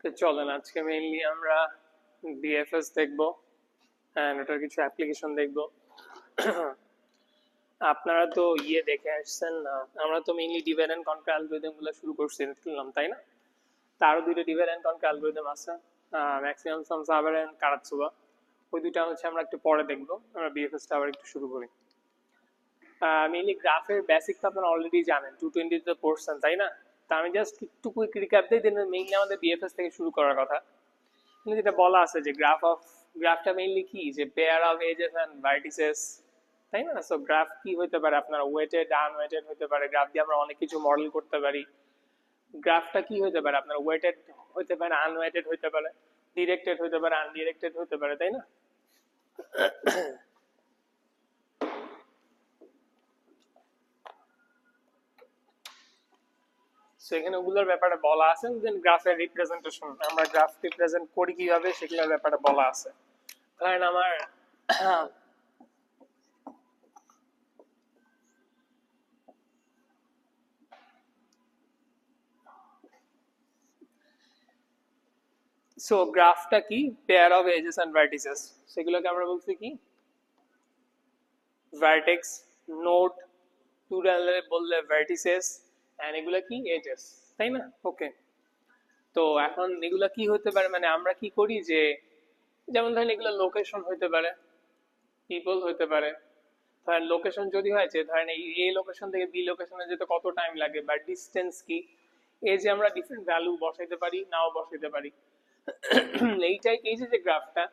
তো চলেন আজকে মেইনলি আমরা বিএফএস দেখবো এন্ড ওটার কিছু অ্যাপ্লিকেশন দেখবো। আপনারা তো দেখে আসছেন না, আমরা তো মেইনলি ডিভাইড এন্ড কনক্যার অ্যালগরিদম গুলো শুরু করছিলাম, তাই না? তারও দুইটা ডিভাইড এন্ড কনক্যার অ্যালগরিদম আছে, ম্যাক্সিমাম সাম সার্ভার এন্ড কারাতসুবা। ওই দুইটা হচ্ছে আমরা একটু পরে দেখবো। আমরা বিএফএসটা আবার একটু শুরু করি। মেইনলি গ্রাফের বেসিক তো আপনারা অলরেডি জানেন, 220 তে পড়ছেন, তাই না? তা আমি জাস্ট একটু কুইক রিক্যাপ দিই, দেন মেইনলি আমাদের বিএফএস থেকে শুরু করার কথা। যেটা বলা আছে যে গ্রাফটা মেইনলি কি, যে pair of edges and vertices, তাই না? সো গ্রাফ কি হতে পারে, আপনার ওয়েটেড আনওয়েটেড হতে পারে। গ্রাফ দিয়ে আমরা অনেক কিছু মডেল করতে পারি। গ্রাফটা কি হতে পারে, আপনার ওয়েটেড হতে পারে, আনওয়েটেড হতে পারে, ডিরেক্টেড হতে পারে, আনডিরেক্টেড হতে পারে, তাই না? সো এখানে ওগুলোর ব্যাপারে বলা আছে। দেন গ্রাফের রিপ্রেজেন্টেশন, আমরা গ্রাফ রিপ্রেজেন্ট করি কিভাবে সেগুলোর ব্যাপারে বলা আছে। ধরেন আমার সো গ্রাফটা কি, pair of edges and vertices, সেগুলোকে আমরা বলছি কি ভার্টেক্স, নোড, টুরালে বললে ভার্টিসেস, এন্ড এগুলো কি এজেস, তাই না? ওকে। তো এখন এগুলো কি হতে পারে, মানে আমরা কি করি যে, যেমন ধরেন এগুলো লোকেশন হতে পারে, পিপল হতে পারে। ধরেন লোকেশন যদি হয় যে, ধরেন এই লোকেশন থেকে বি লোকেশনে যেতে কত টাইম লাগে, বা ডিস্টেন্স কি, এই যে আমরা ডিফারেন্ট ভ্যালু বসাইতে পারি, নাও বসাইতে পারি। এইটাই, এই যে গ্রাফটা,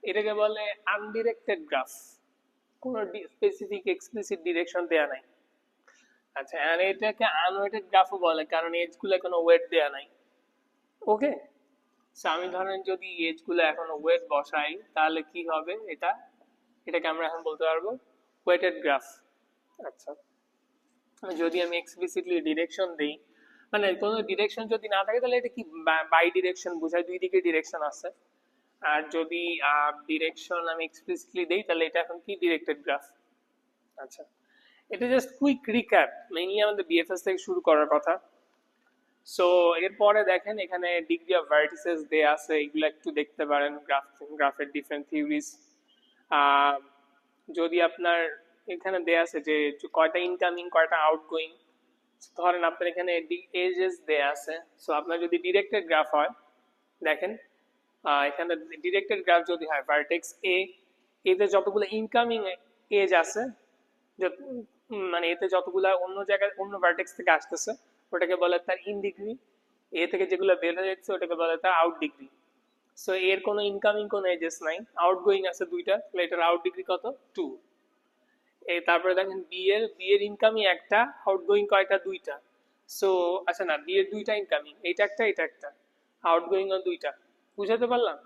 এটাকে বলে আনডিরেক্টেড গ্রাফ, কোনো স্পেসিফিক এক্সপ্লিসিট ডিরেকশন দেয়া নাই। আচ্ছা, আর এটাকে আনওয়েটেড গ্রাফও বলে, কারণ এজগুলো কোনো ওয়েট দেয়া নাই। ওকে। সো আমি ধরেন যদি এজগুলো এখন ওয়েট বসাই, তাহলে কি হবে, এটাকে আমরা এখন বলতে পারবো ওয়েটেড গ্রাফ। আচ্ছা, যদি আমি এক্সপ্লিসিটলি ডিরেকশন দেই, মানে কোনো ডিরেকশন যদি না থাকে, তাহলে এটা কি বাই ডিরেকশন বোঝায়, দুই দিকে ডিরেকশন আছে। আর যদি ডিরেকশন আমি এক্সপ্লিসিটলি দেই, তাহলে এটা এখন কি ডিরেক্টেড গ্রাফ। আচ্ছা, এটা জাস্ট কুইক রিক্যাপ, মেইনলি আমাদের বিএফএস থেকে শুরু করার কথা। সো এরপরে দেখেন এখানে ডিগ্রি অফ ভার্টিসেস দেয়া আছে, এগুলো একটু দেখতে পারেন। গ্রাফের ডিফারেন্ট থিওরিজ, যদি আপনার এখানে দেয়া আছে যে কয়টা ইনকামিং কয়টা আউটগোয়িং। ধরেন আপনার এখানে এজেস দেয়া আছে। সো আপনার যদি ডিরেক্টেড গ্রাফ হয়, দেখেন এখানে ডিরেক্টেড গ্রাফ যদি হয়, ভার্টেক্স এতে যতগুলো ইনকামিং এজ আছে, মানে এতে যতগুলা অন্য জায়গায় অন্য ভার্টেক্স থেকে আসতেছে, ওটাকে বলে তার ইন ডিগ্রি। এ থেকে যেগুলো বের হয়ে যাচ্ছে, ওটাকে বলে তার আউট ডিগ্রি। সো এর কোনো ইনকামিং কোনো এজেস নাই, আউটগোয়িং আছে দুইটা, তাহলে এটার আউট ডিগ্রি কত, 2। তারপরে দেখেন বি এর ইনকামিং একটা, আউটগোয়িং কয়টা, দুইটা। সো আচ্ছা না, বি এর দুইটা ইনকামিং, এটা একটা, আউটগোয়িং ও দুইটা। বুঝাতে পারলাম?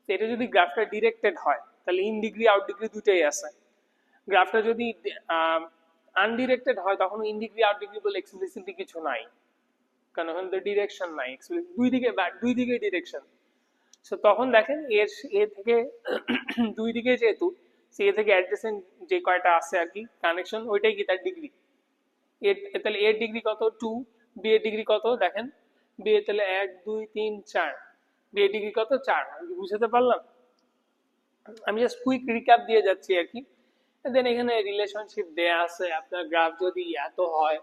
এটা যদি গ্রাফটা ডিরেক্টেড হয়, তাহলে ইন ডিগ্রি আউট ডিগ্রি দুইটাই আছে। গ্রাফটা যদি আনডিরেক্টেড হয়, তখন ইন ডিগ্রি আউট ডিগ্রি বলে এক্সপ্লিসিটলি কিছু নাই, কারণ ওখানে তো ডিরেকশন নাই, দুই দিকে ডিরেকশন। সো তখন দেখেন এ থেকে দুই দিকে যেহেতু, সে থেকে অ্যাডজেসেন্ট যে কয়টা আছে আর কি কানেকশন, ওইটাই কি তার ডিগ্রি। তাহলে এর ডিগ্রি কত, 2। বি এর ডিগ্রি কত দেখেন, বি এর তাহলে 1 2 3 4, বি এর ডিগ্রি কত, 4। আমি বুঝাতে পারলাম? আমি জাস্ট কুইক রিক্যাপ দিয়ে যাচ্ছি আর কি। দেন এখানে রিলেশনশিপ দেয়া আছে, আপনার গ্রাফ যদি এত হয়,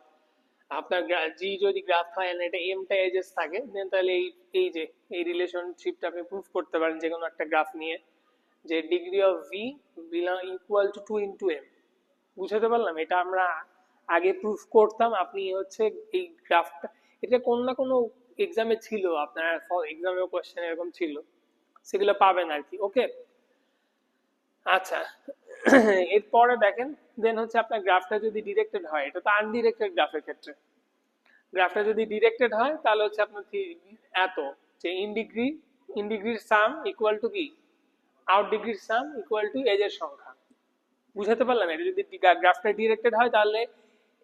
আপনার জি যদি গ্রাফ হয়, এটা এমটা এজেস থাকে, দেন তাহলে এই রিলেশনশিপটা আপনি প্রুফ করতে পারেন যে কোনো একটা গ্রাফ নিয়ে, যে degree of V equal to 2 × m। বুঝাতে পারলাম? এটা আমরা আগে প্রুফ করতাম। আপনি হচ্ছে এই গ্রাফটা, এটা কোন না কোনো এক্সামে ছিল, আপনার এক্সামে কোশ্চেন এরকম ছিল, সেগুলো পাবেন আর কি। ওকে। আচ্ছা, এরপরে দেখেন, দেন হচ্ছে আপনার গ্রাফটা যদি ডিরেক্টেড হয়, এটা তো আনডিরেক্টেড গ্রাফের ক্ষেত্রে। গ্রাফটা যদি ডিরেক্টেড হয়, তাহলে হচ্ছে আপনার এত, যে ইন ডিগ্রির সাম ইকুয়াল টু কি, আউট ডিগ্রির সাম ইকুয়াল টু এজের সংখ্যা। বুঝাতে পারলাম? এটা যদি গ্রাফটা ডিরেক্টেড হয়, তাহলে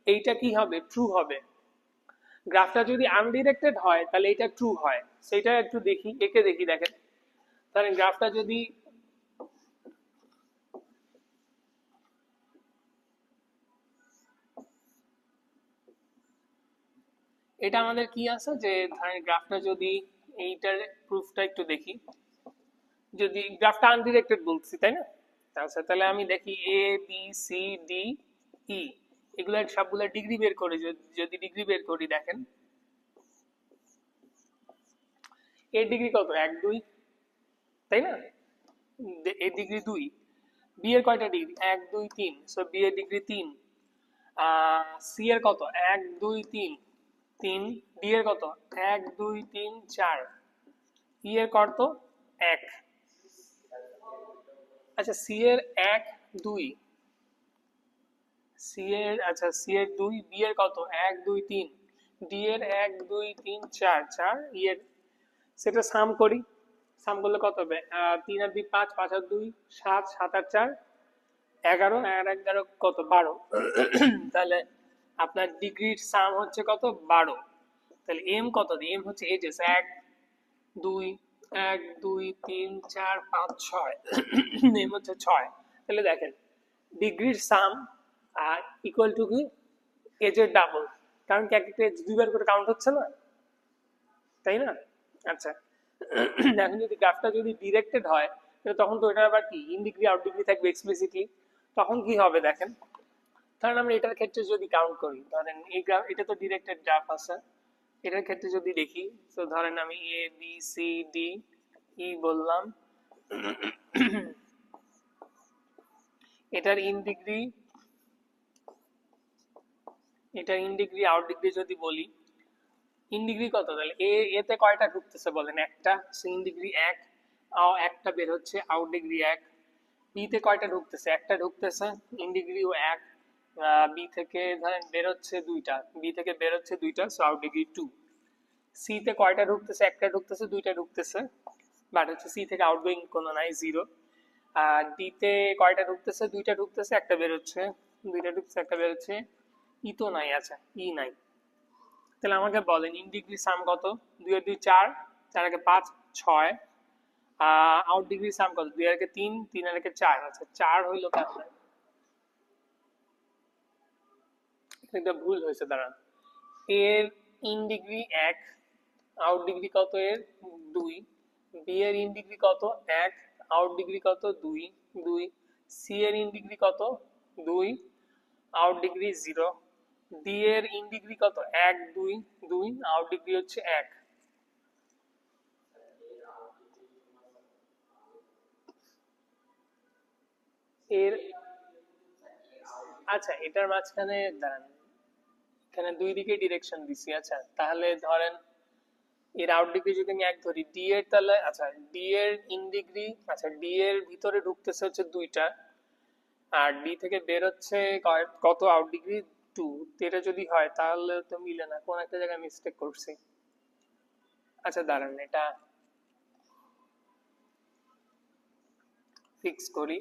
এইটা কি হবে, ট্রু হবে। গ্রাফটা যদি আনডিরেক্টেড হয়, তাহলে এটা ট্রু হয়। সেটা একটু দেখি, একে দেখি। দেখেন, তাহলে গ্রাফটা যদি এটা আমাদের কি আছে, যে ধরেন গ্রাফটা যদি এইটার প্রুফটা একটু দেখি। যদি গ্রাফটা আনডিরেক্টেড বলছি তাই না, আচ্ছা তাহলে আমি দেখি এ বি সি ডি ই এগুলার সবগুলা ডিগ্রি বের করে যদি ডিগ্রি বের করি, দেখেন এর ডিগ্রি কত 1 2 তাই না, এর ডিগ্রি 2, বি এর কয়টা ডিগ্রি 1 2 3, সো বি এর ডিগ্রি 3, সি এর কত 1 2 3 3, ডি এর কত 1 2 3 4, ই এর কত 1, আচ্ছা সি এর 1 2, সি এর আচ্ছা সি এর 2, বি এর কত 1 2 3, ডি এর 1 2 3 4 4, ই এর সেটা সাম করি, সাম করলে কত হবে 3 আর 2 5, 5 আর 2 7, 7 আর 4 11, আর 11 কত 12, তাহলে আপনার ডিগ্রির সাম হচ্ছে কত 12, তাহলে এম কত, এম হচ্ছে এজেস 1 2 1 2 3 4 5 6, এম হচ্ছে 6, তাহলে দেখেন ডিগ্রির সাম ইকুয়াল টু কি এজের ডাবল, কারণ কি একটা এজ দুইবার করে কাউন্ট হচ্ছে না তাই না। আচ্ছা এখন যদি গ্রাফটা যদি ডিরেক্টেড হয় তাহলে তখন তো এটা আবার কি ইন ডিগ্রি আউট ডিগ্রি থাকবে এক্সপ্লিসিটলি, তখন কি হবে দেখেন, ধরেন আমরা এটার ক্ষেত্রে যদি কাউন্ট করি, ধরেন এই গ্রাফ এটা তো ডিরেক্টেড গ্রাফ আছে, এটার ক্ষেত্রে যদি দেখি, তো ধরেন আমি এ বি সি ডি ই বললাম, এটার ইন ডিগ্রি আউট ডিগ্রি যদি বলি, ইন ডিগ্রি কত, তাহলে এতে কয়টা ঢুকতেছে বলেন একটা, সো ইন ডিগ্রি 1, একটা বের হচ্ছে আউট ডিগ্রি 1, বি তে কয়টা ঢুকতেছে একটা ঢুকতেছে, ইন ডিগ্রিও 1, বি থেকে ধরেন বের হচ্ছে দুইটা, বি থেকে বের হচ্ছে দুইটা, সো আউট ডিগ্রি 2, সি তে কয়টা ঢুকতেছে একটা ঢুকতেছে দুইটা ঢুকতেছে, বাট হচ্ছে সি থেকে আউটগোয়িং কোনো নাই 0, আর ডি তে কয়টা ঢুকতেছে দুইটা ঢুকতেছে একটা বের হচ্ছে, দুইটা ঢুকতেছে একটা বের হচ্ছে, ই তো নাই, আচ্ছা ই নাই, তাহলে আমাকে বলেন ইন ডিগ্রি সাম কত, 2 এর 2 4, 4 এর 5 6, আউট ডিগ্রি সাম কত 2 এর 3, 3 এর 4, আচ্ছা 4 হইলো কেমন, এটা ভুল হয়েছে দাঁড়ান, এর ইন ডিগ্রি 1, আউট ডিগ্রি কত এর 2, বি এর ইন ডিগ্রি কত 1, আউট ডিগ্রি কত 2 2, সি এর ইন ডিগ্রি কত 2, আউট ডিগ্রি 0, ডি এর ইন ডিগ্রি কত 1 2 2, আউট ডিগ্রি হচ্ছে 1, এর আচ্ছা এটার মাঝখানে দাঁড়ান, এখানে দুই দিকে ডিরেকশন দিছি, আচ্ছা তাহলে ধরেন এর আউট ডিগ্রি যদি আমি 1 ধরি, ডি এর তাহলে আচ্ছা ডি এর ইন ডিগ্রি, আচ্ছা ডি এর ভিতরে ঢুকতেছে হচ্ছে দুইটা, আর ডি থেকে বের হচ্ছে কত আউট ডিগ্রি 2, এটা যদি হয় তাহলে তো মিলে না, কোন একটা জায়গায় মিস্টেক করছি, আচ্ছা দাঁড়ান এটা ফিক্স করি,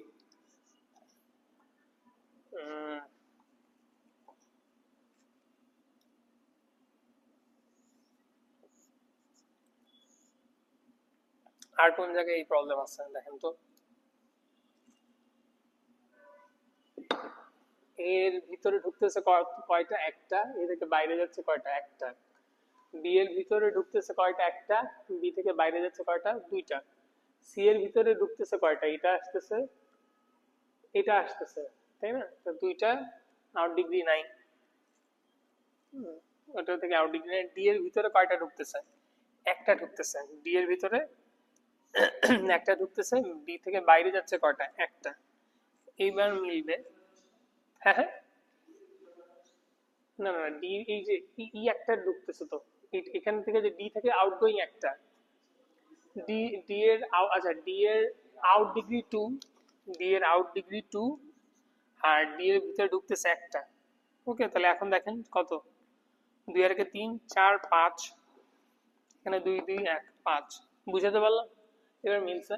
আর কোন জায়গায় এই প্রবলেম আছে দেখেন তো, এর ভিতরে ঢুকতেছে কয়টা একটা, এ থেকে বাইরে যাচ্ছে কয়টা একটা, বি এর ভিতরে ঢুকতেছে কয়টা একটা, বি থেকে বাইরে যাচ্ছে কয়টা দুইটা, সি এর ভিতরে ঢুকতেছে কয়টা এটা আসতেছে এটা আসতেছে তাই না, তো দুইটা আউট ডিগ্রি নাই, ওটা থেকে আউট ডিগ্রি নাই, ডি এর ভিতরে কয়টা ঢুকতেছে একটা ঢুকতেছে, ডি এর ভিতরে একটা ঢুকতেছে, বি থেকে বাইরে যাচ্ছে কয়টা একটা, এইবার মিলবে, হ্যাঁ হ্যাঁ না না ডি এই যে ই একটা ঢুকতেছে তো, এখান থেকে যে ডি থেকে আউটগোয়িং একটা, ডি ডি এর আচ্ছা ডি এর আউট ডিগ্রি 2, ডি এর আউট ডিগ্রি 2, আর ডি এর ভিতরে ঢুকতেছে একটা, ওকে তাহলে এখন দেখেন কত 2 এর 3 4 5, এখানে 2 2 1 5, বুঝাতে পারলাম, এবার মিলছে,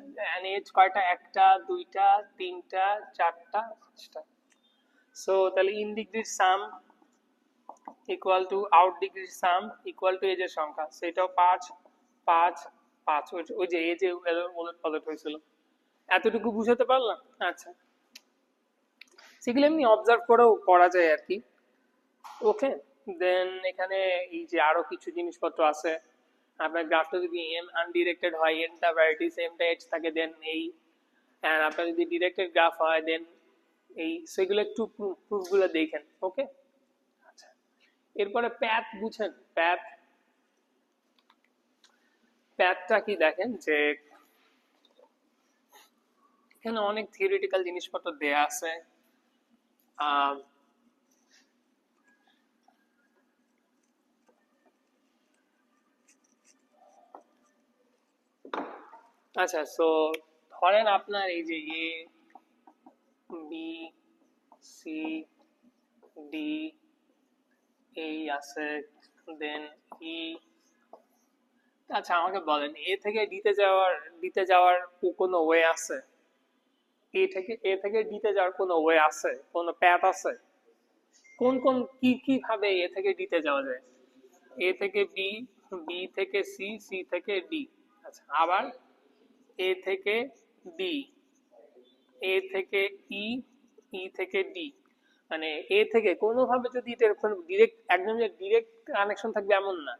এজ কয়টা একটা দুইটা তিনটা চারটা পাঁচটা, সো তাহলে ইন ডিগ্রির সাম ইকুয়াল টু আউট ডিগ্রির সাম ইকুয়াল টু এজের সংখ্যা, সেটাও 5 5 5, ওই যে এজে ওলট পালট হয়েছিল, এতটুকু বুঝাতে পারলাম, আচ্ছা সেগুলো এমনি অবজার্ভ করেও করা যায় আর কি, ওকে দেন এখানে এই যে আরো কিছু জিনিসপত্র আছে, আপনার গ্রাফটা যদি এম আনডিরেক্টেড হয়, এনটা ভার্টিস এমটা এজ থাকে, দেন এই, আর আপনার যদি ডিরেক্টেড গ্রাফ হয় দেন এই, সেগুলো একটু প্রুফগুলো দেখেন। ওকে, আচ্ছা, এরপরে প্যাথ বুঝেন। প্যাথটা কি দেখেন যে এখানে অনেক থিওরিটিক্যাল জিনিসপত্র দেয়া আছে। আচ্ছা, সো ধরেন আপনার এই যে এ বি সি ডি এই আছে, দেন ই। আচ্ছা, আমাকে বলেন এ থেকে দিতে যাওয়ার কোনো ওয়ে আছে? এ থেকে ডিতে যাওয়ার কোনো ওয়ে আছে, কোনো প্যাথ আছে? কোন কোন কি ভাবে এ থেকে ডিতে যাওয়া যায়? এ থেকে বি, বি থেকে সি, সি থেকে ডি। আচ্ছা, আবার এ থেকে বি, এ থেকে ই, ই থেকে ডি। মানে এ থেকে কোনোভাবে যদি এটা এরকম ডিরেক্ট, একদম যে ডিরেক্ট কানেকশন থাকবে এমন না,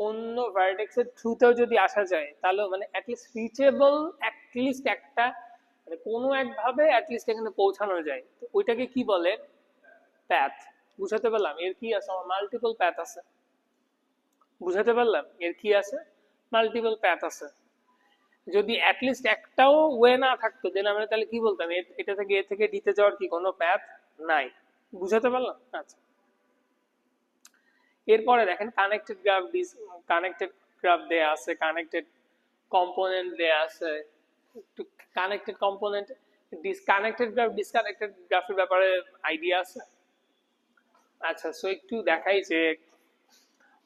অন্য ভার্টেক্সের থ্রুতেও যদি আসা যায় তাহলে মানে অ্যাটলিস্ট রিচেবল, অ্যাটলিস্ট একটা মানে কোনো একভাবে অ্যাটলিস্ট এখানে পৌঁছানো যায়, তো ওইটাকে কি বলে? প্যাথ। বুঝাতে পারলাম? এর কি আছে? মাল্টিপল প্যাথ আছে। বুঝাতে পারলাম এর কি আছে? মাল্টিপল প্যাথ আছে। যদি অ্যাটলিস্ট একটাও ওয়ে না থাকতো দেন আমরা তাহলে কি বলতাম? এটা থেকে এ থেকে ডিতে যাওয়ার কি কোনো প্যাথ নাই। বুঝাতে পারলাম? আচ্ছা, এরপরে দেখেন কানেক্টেড গ্রাফ, কানেক্টেড গ্রাফ দেয়া আছে, কানেক্টেড কম্পোনেন্ট দেয়া আছে। একটু কানেক্টেড কম্পোনেন্ট, ডিসকানেক্টেড গ্রাফের ব্যাপারে আইডিয়া আছে? আচ্ছা, সো একটু দেখাই যে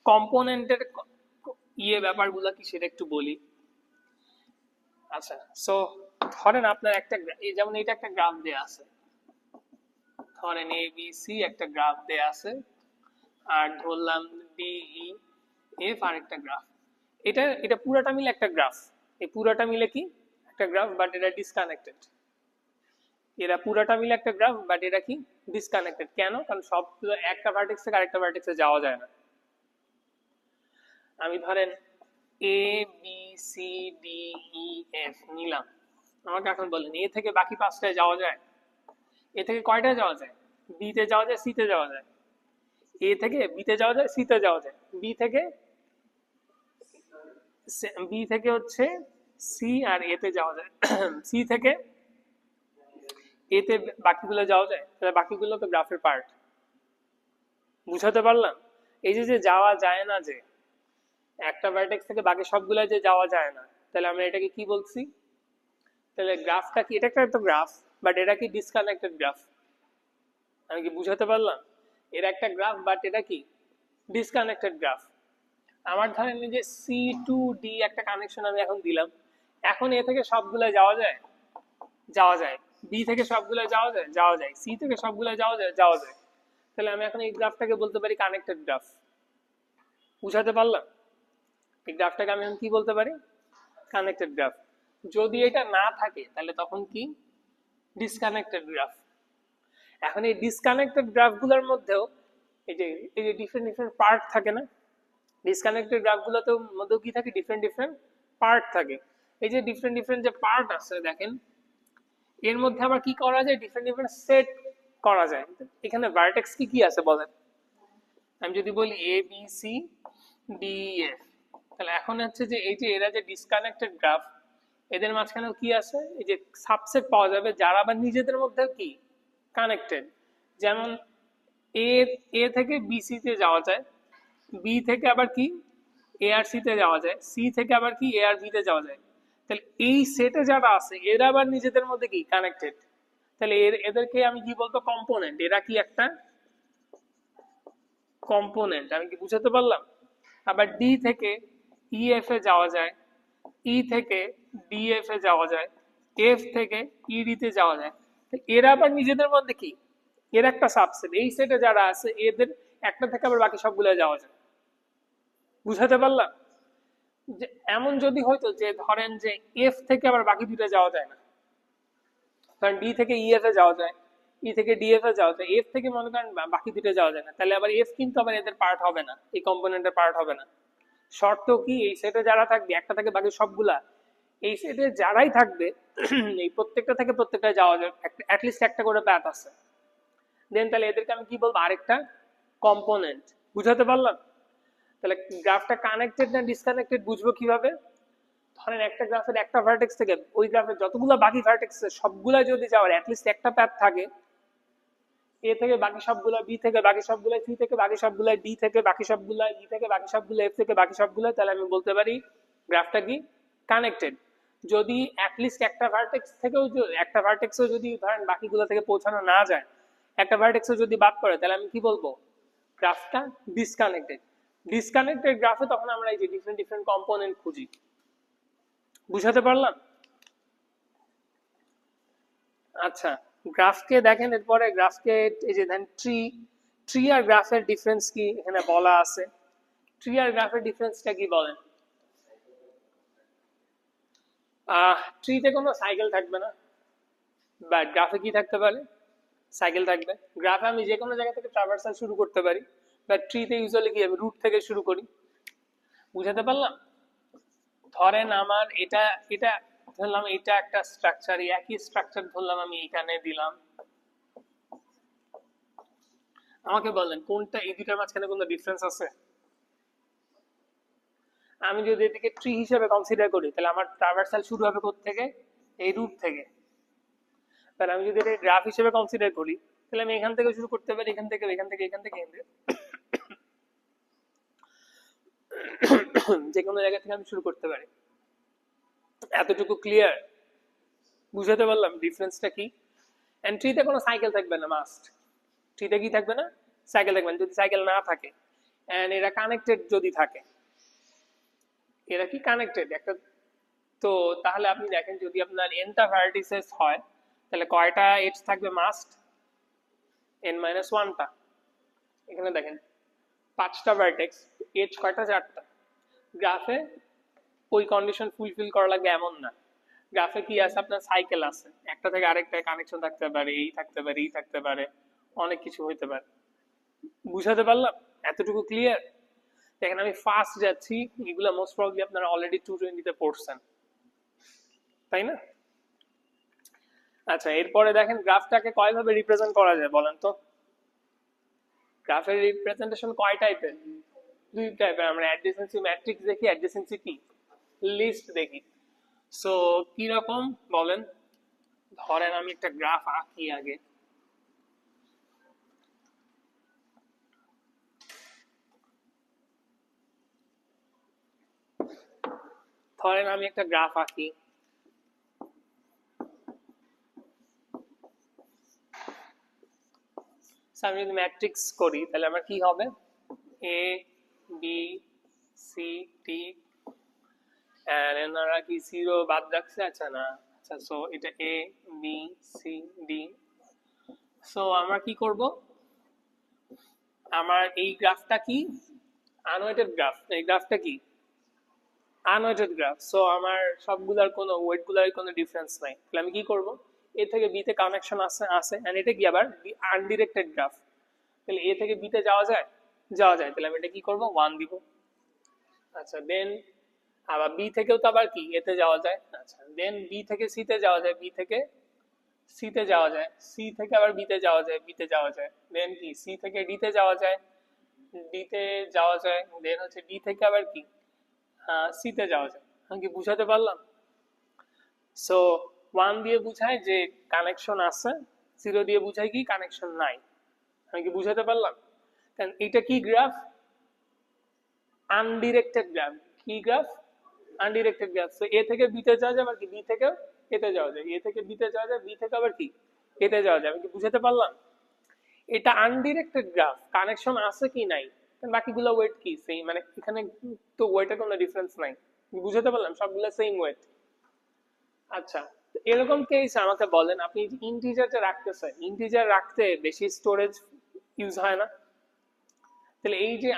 কম্পোনেন্টের ব্যাপারগুলো কি সেটা একটু বলি। আচ্ছা, সো ধরেন আপনার একটা যেমন এটা একটা গ্রাফ দেয়া আছে, ধরেন এ বি সি একটা গ্রাফ দেয়া আছে, আর ধরলাম ডি ই এফ আর একটা গ্রাফ। এটা এটা পুরাটা মিলে একটা গ্রাফ। এই পুরাটা মিলে কি একটা গ্রাফ, বাট এটা ডিসকানেক্টেড। এরা পুরাটা মিলে একটা গ্রাফ, বাট এটা কি ডিসকানেক্টেড। কেন? কারণ সবগুলো একটা ভার্টেক্স থেকে আরেকটা ভার্টেক্সে যাওয়া যায় না। আমি ধরেন A B C D E F নিলাম, আমাকে এখন বলেন এ থেকে বাকি পাঁচটায় যাওয়া যায়? এ থেকে কয়টায় যাওয়া যায়? বি তে যাওয়া যায়, সি তে যাওয়া যায়। এ থেকে বি তে যাওয়া যায়, সি তে যাওয়া যায়। বি থেকে হচ্ছে সি আর এ তে যাওয়া যায়। সি থেকে এতে বাকিগুলো যাওয়া যায়, তাহলে বাকিগুলো তো গ্রাফের পার্ট। বুঝাতে পারলাম? এই যে যে যাওয়া যায় না, যে একটা ভার্টেক্স থেকে বাকি সবগুলো যে যাওয়া যায় না, তাহলে আমরা এটাকে কি বলছি? তাহলে গ্রাফটা কি? এটা একটা গ্রাফ, বাট এটা কি ডিসকানেক্টেড গ্রাফ। আমি কি বুঝাতে পারলাম? এর একটা গ্রাফ, বাট এটা কি ডিসকানেক্টেড গ্রাফ। আমার ধরেন যে সি টু ডি একটা কানেকশন আমি এখন দিলাম, এখন এ থেকে সবগুলো যাওয়া যায়? যাওয়া যায়। বি থেকে সবগুলো যাওয়া যায়? যাওয়া যায়। সি থেকে সবগুলো যাওয়া যায়? যাওয়া যায়। তাহলে আমি এখন এই গ্রাফটাকে বলতে পারি কানেক্টেড গ্রাফ। বুঝাতে পারলাম? এই গ্রাফটাকে আমি এখন কি বলতে পারি? Connected graph. যদি এটা না থাকে তাহলে তখন কি? Disconnected graph. এখন এই ডিসকানেক্টেড গ্রাফগুলোর মধ্যেও এই যে ডিফারেন্ট ডিফারেন্ট পার্ট থাকে না? ডিসকানেক্টেড গ্রাফগুলোতেও মধ্যেও কি থাকে? ডিফারেন্ট ডিফারেন্ট পার্ট থাকে। এই যে ডিফারেন্ট ডিফারেন্ট যে পার্ট আছে দেখেন, এর মধ্যে আবার কি করা যায়? ডিফারেন্ট ডিফারেন্ট সেট করা যায়। এখানে ভার্টেক্স কি কি আছে বলেন? আমি যদি বলি এ বি সি ডি এফ, তাহলে এখন হচ্ছে যে এই যে এরা যে ডিসকানেক্টেড গ্রাফ, এদের মাঝখানেও কি আছে? এই যে সাবসেট পাওয়া যাবে যারা আবার নিজেদের মধ্যে কি কানেক্টেড। যেমন এ এ থেকে বি সি তে যাওয়া যায়, বি থেকে আবার কি এ আর সি তে যাওয়া যায়, সি থেকে আবার কি এ আর বি তে যাওয়া যায়। তাহলে এই সেটে যারা আছে এরা আবার নিজেদের মধ্যে কি কানেক্টেড। তাহলে এদেরকে আমি কি বলবো? কম্পোনেন্ট। এরা কি একটা কম্পোনেন্ট। আমি কি বুঝাতে পারলাম? আবার ডি থেকে ইএফ এ যাওয়া যায়, ই থেকে ডিএফ এ যাওয়া যায়, এফ থেকে ইডি তে যাওয়া যায়। এরা আবার নিজেদের মধ্যে কি এর একটা সাবসেট। এই সেটে যারা আছে এদের একটা থেকে আবার বাকি সবগুলো যাওয়া যায়। বুঝাতে পারলাম? যে এমন যদি হয়তো যে ধরেন যে এফ থেকে আবার বাকি দুটো যাওয়া যায় না, কারণ ডি থেকে ইএফ এ যাওয়া যায়, ই থেকে ডিএফ এ যাওয়া যায়, এফ থেকে মনে করেন বাকি দুটো যাওয়া যায় না, তাহলে আবার এফ কিন্তু আবার এদের পার্ট হবে না, এই কম্পোনেন্টের পার্ট হবে না। শর্ত কি, এই সেটে যারা থাকবে, একটা থেকে বাকি সবগুলা, এই সেটে যারাই থাকবে এই প্রত্যেকটা থেকে প্রত্যেকটা যাওয়া যায়, অ্যাটলিস্ট একটা করে প্যাথ আছে। দেন তাহলে এদেরকে আমি কি বলবো, আরেকটা কম্পোনেন্ট। বুঝাতে পারলাম? তাহলে গ্রাফটা কানেক্টেড না ডিসকানেক্টেড বুঝবো কিভাবে? ধরেন একটা গ্রাফের একটা ভার্টেক্স থেকে ওই গ্রাফের যতগুলো বাকি ভার্টেক্স সবগুলা যদি যাওয়ার অ্যাটলিস্ট একটা প্যাথ থাকে, এ থেকে বাকি সবগুলা, বি থেকে বাকি সবগুলা, সি থেকে বাকি সবগুলা, ডি থেকে বাকি সবগুলা, ই থেকে বাকি সবগুলা, এফ থেকে বাকি সবগুলা, তাহলে আমি বলতে পারি গ্রাফটা কি কানেক্টেড। যদি অ্যাটলিস্ট একটা ভার্টেক্স থেকেও, একটা ভার্টেক্সও যদি ধরেন বাকিগুলো থেকে পৌঁছানো না যায়, একটা ভার্টেক্সও যদি বাদ পড়ে, তাহলে আমি কি বলবো, গ্রাফটা ডিসকানেক্টেড। ডিসকানেক্টেড গ্রাফে তখন আমরা এই যে ডিফারেন্ট ডিফারেন্ট কম্পোনেন্ট খুঁজি। বুঝাতে পারলাম? আচ্ছা, গ্রাফকে দেখেন, এরপরে গ্রাফকে এই যে দেন ট্রি, ট্রি আর গ্রাফের ডিফারেন্স কি এখানে বলা আছে। ট্রি আর গ্রাফের ডিফারেন্সটা কি বলেন? ট্রিতে কোনো সাইকেল থাকবে না, বাট গ্রাফে কি থাকতে পারে, সাইকেল থাকবে। গ্রাফে আমি যে কোনো জায়গা থেকে ট্রাভার্সাল শুরু করতে পারি, বাট ট্রিতে ইউজুয়ালি কি আমি রুট থেকে শুরু করি। বুঝাতে পারলাম? ধরেন আমার এটা এটা ধরলাম, এটা একটা স্ট্রাকচার, একই স্ট্রাকচার ধরলাম আমি এখানে দিলাম। আমাকে বলেন কোনটা, এই দুটার মাঝখানে কোনো ডিফারেন্স আছে? আমি যদি এটাকে ট্রি হিসেবে কনসিডার করি, তাহলে আমার ট্রাভার্সাল শুরু হবে কোথা থেকে, এই রুট থেকে। তাহলে আমি যদি এটা গ্রাফ হিসেবে কনসিডার করি, তাহলে আমি এখান থেকে শুরু করতে পারি, এখান থেকে, এখান থেকে, এখান থেকে, যে কোনো জায়গা থেকে আমি শুরু করতে পারি। এতটুকু ক্লিয়ার? বুঝাতে পারলাম ডিফারেন্সটা কি? এন্ড ট্রিতে কোনো সাইকেল থাকবে না, মাস্ট। ট্রিতে কি থাকবে না, সাইকেল থাকবে না। যদি সাইকেল না থাকে এন্ড এরা কানেক্টেড যদি থাকে, এরা কি কানেক্টেড একটা, তো তাহলে আপনি দেখেন যদি আপনার এনটা ভার্টিসেস হয়, তাহলে কয়টা এডজ থাকবে, মাস্ট n মাইনাস ওয়ানটা। এখানে দেখেন 5টা ভার্টেক্স, এজ কয়টা, 4টা। গ্রাফে ওই কন্ডিশন ফুলফিল করা লাগবে এমন না। গ্রাফে কি আছে, আপনার সাইকেল আছে, একটা থেকে আরেকটা কানেকশন থাকতে পারে, এই থাকতে পারে, এই থাকতে পারে, অনেক কিছু হইতে পারে। বুঝাতে পারলাম? এতটুকু ক্লিয়ার? দেখেন আমি ফার্স্ট যাচ্ছি, এগুলো মোস্ট প্রবাবলি আপনারা অলরেডি 220 তে পড়ছেন, তাই না? আচ্ছা, এরপরে দেখেন গ্রাফটাকে কয়ভাবে রিপ্রেজেন্ট করা যায় বলেন তো? গ্রাফের রিপ্রেজেন্টেশন কয় টাইপের? 2 টাইপের। আমরা অ্যাডজেসেন্সি ম্যাট্রিক্স দেখি, অ্যাডজেসেন্সি কি, লিস্ট দেখি। সো কি রকম বলেন? ধরেন আমি একটা গ্রাফ আঁকি আগে। ধরেন আমি একটা গ্রাফ আঁকি। আমি যদি ম্যাট্রিক্স করি, তাহলে আমার কি হবে, এ বি সি ডি, এনারা কি জিরো বাদ রাখছে? আচ্ছা না, আচ্ছা, সো এটা এ বি সি ডি। সো আমরা কি করব, আমার এই গ্রাফটা কি আনওয়েটেড গ্রাফ, এই গ্রাফটা কি আনওয়েটেড গ্রাফ। সো আমার সবগুলার কোনো ওয়েটগুলার কোনো ডিফারেন্স নাই। তাহলে আমি কি করব, এ থেকে বি তে কানেকশন আছে আছে এন্ড এটা কি আবার আনডিরেক্টেড গ্রাফ। তাহলে এ থেকে বি তে যাওয়া যায়, যাওয়া যায়। তাহলে আমি এটা কি করব, 1 দিব। আচ্ছা, দেন আবার বি থেকেও তো আবার কি এতে যাওয়া যায়। আচ্ছা, দেন বি থেকে সি তে যাওয়া যায়, বি থেকে সি তে যাওয়া যায়, সি থেকে আবার বি তে যাওয়া যায়, বি তে যাওয়া যায়। দেন কি সি থেকে ডি তে যাওয়া যায়, ডি তে যাওয়া যায়। দেন হচ্ছে ডি থেকে আবার কি সি তে যাওয়া যায়। আমি কি বুঝাতে পারলাম? সো 1 দিয়ে বুঝায় যে কানেকশন আছে, 0 দিয়ে বুঝায় কি কানেকশন নাই। আমি কি বুঝাতে পারলাম? এটা কি গ্রাফ, আনডিরেক্টেড গ্রাফ। কি গ্রাফ, আনডিরেক্টেড গ্রাফ। সো এ থেকে বি তে যাওয়া যায়, আবার কি বি থেকে এতে যাওয়া যায়, এ থেকে বি তে যাওয়া যায়, বি থেকে আবার কি এতে যাওয়া যায়। আমি কি বুঝাতে পারলাম? এটা আনডিরেক্টেড গ্রাফ, কানেকশন আছে কি নাই, বাকিগুলো ওয়েট কি সেম, মানে এখানে তো ওয়েটের কোনো ডিফারেন্স নাই। বুঝাতে পারলাম? সবগুলো সেম ওয়েট। আচ্ছা, এরকম কেস আমাকে বলেন, আপনি ইন্টিজারটা রাখতেছেন, ইন্টিজার রাখতে বেশি স্টোরেজ ইউজ হয় না? তাহলে এই যে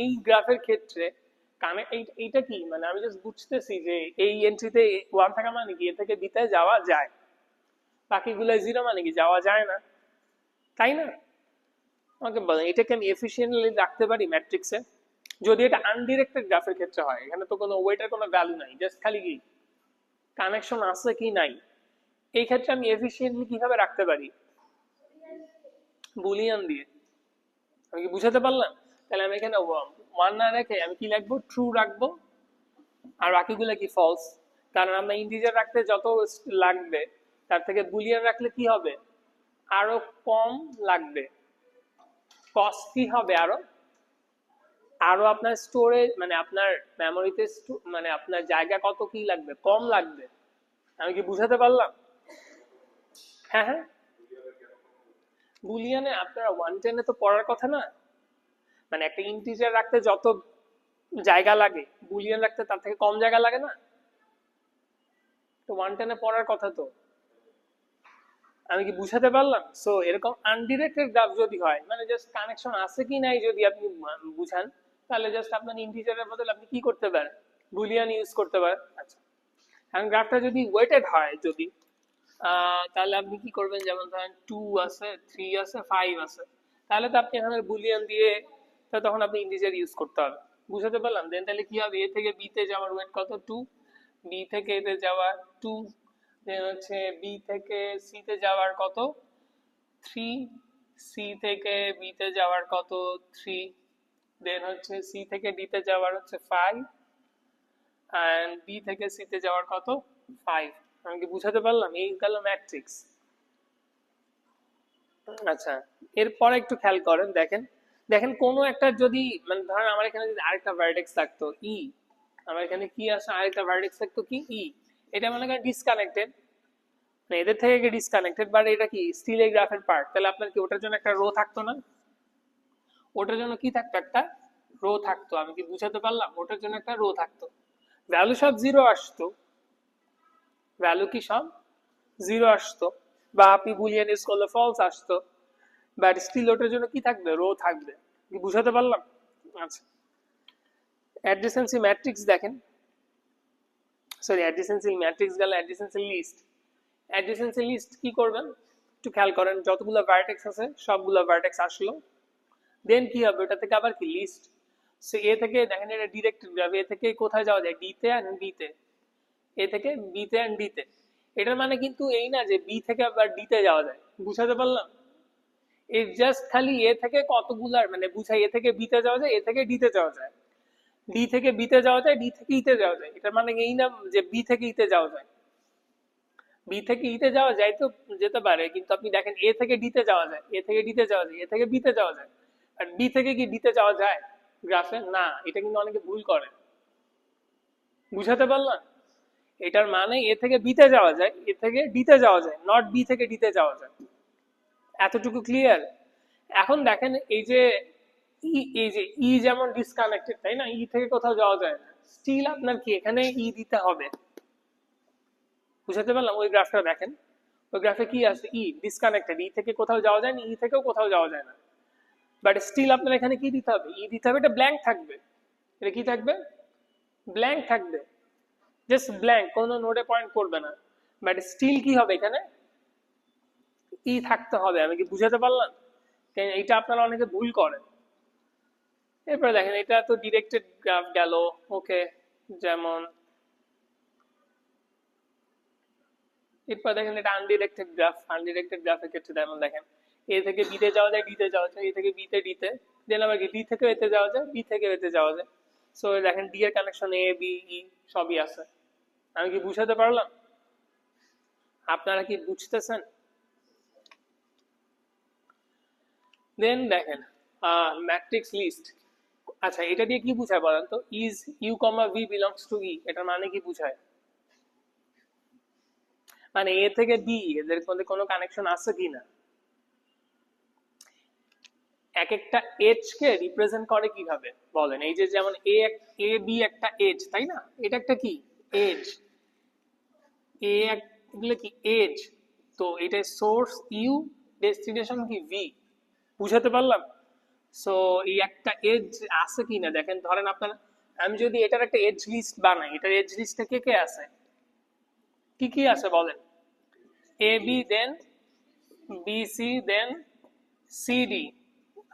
এই গ্রাফের ক্ষেত্রে এইটা কি, মানে আমি জাস্ট বুঝতেছি যে এই এন্ট্রিতে 1 থাকা মানে কি এ থেকে বিতে যাওয়া যায়, বাকিগুলো 0 মানে কি যাওয়া যায় না, তাই না? আমাকে বলেন এটাকে আমি এফিশিয়েন্টলি রাখতে পারি ম্যাট্রিক্সে? যদি এটা আনডিরেক্টেড গ্রাফের ক্ষেত্রে হয়, এখানে তো কোনো ওয়েটের কোনো ভ্যালু নাই, জাস্ট খালি কি কানেকশন আছে কি নাই, এই ক্ষেত্রে আমি এফিসিয়েন্টলি কিভাবে রাখতে পারি? বুলিয়ান দিয়ে। আমি কি বুঝাতে পারলাম? তাহলে আমি এখানে ওয়ান না রেখে আমি কি লিখবো? ট্রু রাখবো, আর বাকিগুলো কি ফলস। কারণ আমরা ইন্টিজার রাখতে যত লাগবে তার থেকে বুলিয়ান রাখলে কি হবে? আরো কম লাগবে, কস্ট কি হবে আরো, আরো আপনার স্টোরেজ মানে আপনার মেমোরিতে মানে আপনার জায়গা কত কি লাগবে, কম লাগবে। আমি কি বুঝাতে পারলাম? হ্যাঁ হ্যাঁ, বুলিয়ানে আপনারা 110 তো পড়ার কথা না, মানে একটা ইন্টিজার রাখতে যত জায়গা লাগে বুলিয়ান রাখতে তার থেকে কম জায়গা লাগে না, তো 110 পড়ার কথা তো। আমি কি বুঝাতে পারলাম? সো এরকম আনডিরেক্টেড গ্রাফ যদি হয়, মানে জাস্ট কানেকশন আছে কি নাই যদি আপনি বুঝান, তাহলে জাস্ট আপনার ইন্টিজারের বদলে আপনি কি করতে পারেন? বুলিয়ান ইউজ করতে পারেন। আচ্ছা, এখন গ্রাফটা যদি ওয়েটেড হয়, যদি তাহলে আপনি কি করবেন? যেমন ধরেন 2 আছে, 3 আছে, 5 আছে, তাহলে তো আপনি এখানে বুলিয়ান দিয়ে তখন আপনি ইন্টিজার ইউজ করতে হবে। বুঝাতে পারলাম? দেন তাহলে কি হবে? এ থেকে বি তে যাওয়ার ওয়েট কত? 2, বি থেকে এতে যাওয়ার 2, দেন হচ্ছে বি থেকে সি তে যাওয়ার কত? 3, সি থেকে বি তে যাওয়ার কত? 3, দেন হচ্ছে সি থেকে ডি তে যাওয়ার হচ্ছে 5, এন্ড বি থেকে সি তে যাওয়ার কত? 5। আমি কি বুঝাতে পারলাম? এই গেল ম্যাট্রিক্স। আচ্ছা, এরপরে একটু খেয়াল করেন, দেখেন দেখেন কোনো একটা যদি মানে ধরেন আমার এখানে যদি আরেকটা ভার্টেক্স থাকতো ই, আমার এখানে কি আছে? আরেকটা ভার্টেক্স থাকতো কি ই, এটা মনে করেন ডিসকানেক্টেড, মানে এদের থেকে ডিসকানেক্টেড, বাট এটা কি স্টিল এই গ্রাফের পার্ট, তাহলে আপনার কি ওটার জন্য একটা রো থাকতো না? ওটার জন্য কি থাকতো? একটা রো থাকতো। আমি কি বুঝাতে পারলাম? ওটার জন্য একটা রো থাকতো, ভ্যালু সব জিরো আসতো, ভ্যালু কি সব জিরো আসতো, বা আপনি বুলিয়ান ইউজ করলে ফলস আসতো, বাট স্টিল ওটার জন্য কি থাকবে? রো থাকবে। কি বুঝাতে পারলাম? আচ্ছা, অ্যাডজেসেন্সি ম্যাট্রিক্স দেখেন, সরি অ্যাডজেসেন্সি ম্যাট্রিক্স গেল, অ্যাডজেসেন্সি লিস্ট। অ্যাডজেসেন্সি লিস্ট কি করবেন একটু খেয়াল করেন, যতগুলো ভার্টেক্স আছে সবগুলো ভার্টেক্স আসলো, দেন কি হবে? ওটা থেকে আবার কি লিস্ট। সো এ থেকে দেখেন এটা ডিরেক্টেড গ্রাফ, এ থেকে কোথায় যাওয়া যায়? ডি তে এন্ড বি তে, এ থেকে বি তে এন্ড ডি তে। এটার মানে কিন্তু এই না যে বি থেকে আবার ডি তে যাওয়া যায়। বুঝাতে পারলাম? এই জাস্ট খালি এ থেকে কতগুলার মানে বুঝাই, এ থেকে বি তে যাওয়া যায়, এ থেকে ডি তে যাওয়া যায়, ডি থেকে বি তে যাওয়া যায়, ডি থেকে ই তে যাওয়া যায়। এটার মানে এই না যে বি থেকে ই তে যাওয়া যায়। বি থেকে ই তে যাওয়া যায় তো যেতে পারে, কিন্তু আপনি দেখেন এ থেকে ডি তে যাওয়া যায়, এ থেকে ডি তে যাওয়া যায়, এ থেকে বি তে যাওয়া যায়, আর বি থেকে কি ডি তে যাওয়া যায় গ্রাফে? না, এটা কিন্তু অনেকে ভুল করে। বুঝাতে পারলাম? এটার মানে এ থেকে বি তে যাওয়া যায়, এ থেকে ডি তে যাওয়া যায়, নট বি থেকে ডি তে যাওয়া যায়। এতটুকু ক্লিয়ার? এখন দেখেন এই যে এই যে ই যেমন ডিসকানেক্টেড, তাই না? ই থেকে কোথাও যাওয়া যায় না, স্টিল আপনার কি এখানে ই দিতে হবে। বুঝাতে পারলাম? ওই গ্রাফটা দেখেন, ওই গ্রাফে কি আছে? ই ডিসকানেক্টেড, ই থেকে কোথাও যাওয়া যায় না, ই থেকেও কোথাও যাওয়া যায় না, বাট স্টিল আপনার এখানে কি দিতে হবে? ই দিতে হবে। এটা ব্ল্যাঙ্ক থাকবে, এটা কি থাকবে? ব্ল্যাঙ্ক থাকবে, জাস্ট ব্ল্যাঙ্ক, কোনো নোডে পয়েন্ট করবে না, বাট স্টিল কি হবে? এখানে ই থাকতে হবে। আমি কি বুঝাতে পারলাম? এইটা আপনারা অনেকে ভুল করেন। এরপরে দেখেন এটা তো ডিরেক্টেড গ্রাফ গেল, ওকে, যেমন এরপর দেখেন এটা আনডিরেক্টেড গ্রাফ। আনডিরেক্টেড গ্রাফের ক্ষেত্রে যেমন দেখেন এ থেকে বি তে যাওয়া যায়, ডি তে যাওয়া যায়, এ থেকে বি তে ডি তে, দেন আবার কি ডি থেকে এতে যাওয়া যায়, বি থেকে এতে যাওয়া যায়। সো দেখেন ডি এর কানেকশন এ বি ই সবই আছে। আমি কি বুঝাতে পারলাম? আপনারা কি বুঝতেছেন? দেন দেখেন ম্যাট্রিক্স লিস্ট। আচ্ছা, এটা দিয়ে কি বুঝায় বলেন তো? Is U comma V belongs to E, এটার মানে কি বুঝায়? মানে এ থেকে বি এদের মধ্যে কোনো কানেকশন আছে কি না। এক একটা এজ কে রিপ্রেজেন্ট করে কিভাবে বলেন? এই যে যেমন এ বি একটা এজ, তাই না? এটা একটা কি এজ, এ এগুলো কি এজ, তো এটা সোর্স ইউ, ডেস্টিনেশন কি ভি। বুঝাতে পারলাম? সো এই একটা এজ আছে কি না দেখেন, ধরেন আপনার আমি যদি এটার একটা এজ লিস্ট বানাই, এটার এজ লিস্টে কে কে আছে, কি কি আছে বলেন? A B, then B C, then C D.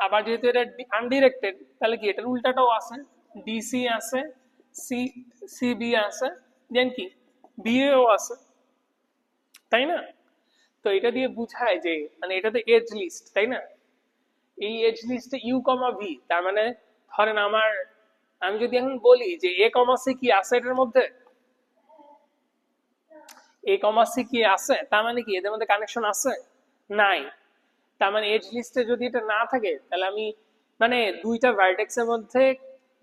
আবার যেহেতু এটা আনডিরেক্টেড, তাহলে কি এটার উল্টাটাও আছে, ডিসি আছে, সি সিবি আছে, দেন কি বিএও আছে, তাই না? তো এটা দিয়ে বুঝায় যে মানে এটা তো এজ লিস্ট, তাই না? এই এজ লিস্টে ইউ কমা ভি, তার মানে ধরেন আমি যদি এখন বলি যে এ কমা সি কি আছে এটার মধ্যে, এ কমা সি কি আছে, তার মানে কি এদের মধ্যে কানেকশন আছে? নাই। তার মানে এজ লিস্টে যদি এটা না থাকে তাহলে আমি মানে দুইটা ভার্টেক্সের মধ্যে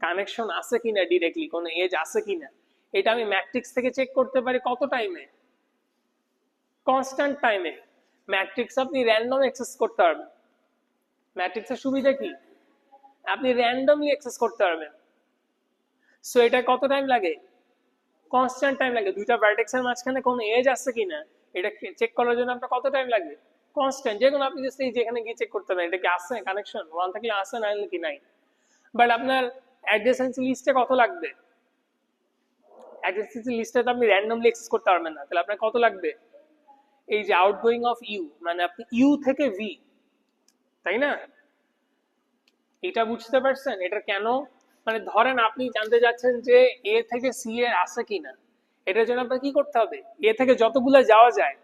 কানেকশন আছে কিনা, ডিরেক্টলি কোনো এজ আছে কিনা, এটা আমি ম্যাট্রিক্স থেকে চেক করতে পারি কত টাইমে? কনস্ট্যান্ট টাইমে। ম্যাট্রিক্স আপনি র্যান্ডম অ্যাক্সেস করতে পারবেন। ম্যাট্রিক্সের সুবিধা কি? আপনি র্যান্ডমলি অ্যাক্সেস করতে পারবেন। সো এটা কত টাইম লাগে? কনস্ট্যান্ট টাইম লাগে। দুইটা ভার্টেক্সের মাঝখানে কোনো এজ আছে কিনা এটা চেক করার জন্য আপনার কত টাইম লাগবে? কনস্ট্যান্ট। যে কোনো আপনি জাস্ট এই যেখানে গিয়ে চেক করতে পারেন এটা কি আছে কানেকশন, ওয়ান থাকলে আছে, না হলে কি নাই। বাট আপনার অ্যাডজেসেন্সি লিস্টে কত লাগবে? অ্যাডজেসেন্সি লিস্টে তো আপনি র্যান্ডমলি অ্যাক্সেস করতে পারবেন না, তাহলে আপনার কত লাগবে? এই যে আউটগোয়িং অফ ইউ, মানে আপনি ইউ থেকে ভি, তাই না? এটা বুঝতে পারছেন এটা কেন? মানে ধরেন আপনি জানতে যাচ্ছেন যে এ থেকে সি এর আছে কিনা, এটার জন্য আপনার কি করতে হবে? এ থেকে যতগুলো যাওয়া যায়,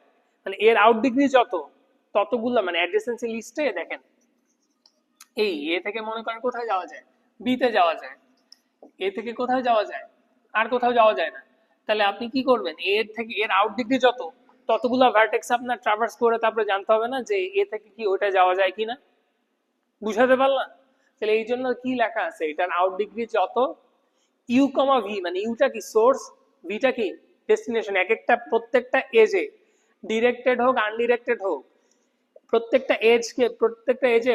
মানে এর আউট ডিগ্রি যত, ততগুলো মানে অ্যাডজেসেন্সি লিস্টে দেখেন এই এ থেকে মনে করেন কোথায় যাওয়া যায়? বি তে যাওয়া যায়। এ থেকে কোথায় যাওয়া যায়? আর কোথাও যাওয়া যায় না। তাহলে আপনি কি করবেন? এর থেকে এর আউট ডিগ্রি যত, ততগুলো ভার্টেক্স আপনার ট্রাভার্স করে তারপরে জানতে হবে না যে এ থেকে কি ওটা যাওয়া যায় কিনা। বুঝাতে পারলাম? তাহলে এই জন্য কি লেখা আছে, এটার আউট ডিগ্রি যত, ইউ কমা ভি, মানে ইউটা কি সোর্স, ভিটা কি ডেস্টিনেশন। এক একটা প্রত্যেকটা এজে, ডিরেক্টেড হোক আনডিরেক্টেড হোক, প্রত্যেকটা এজে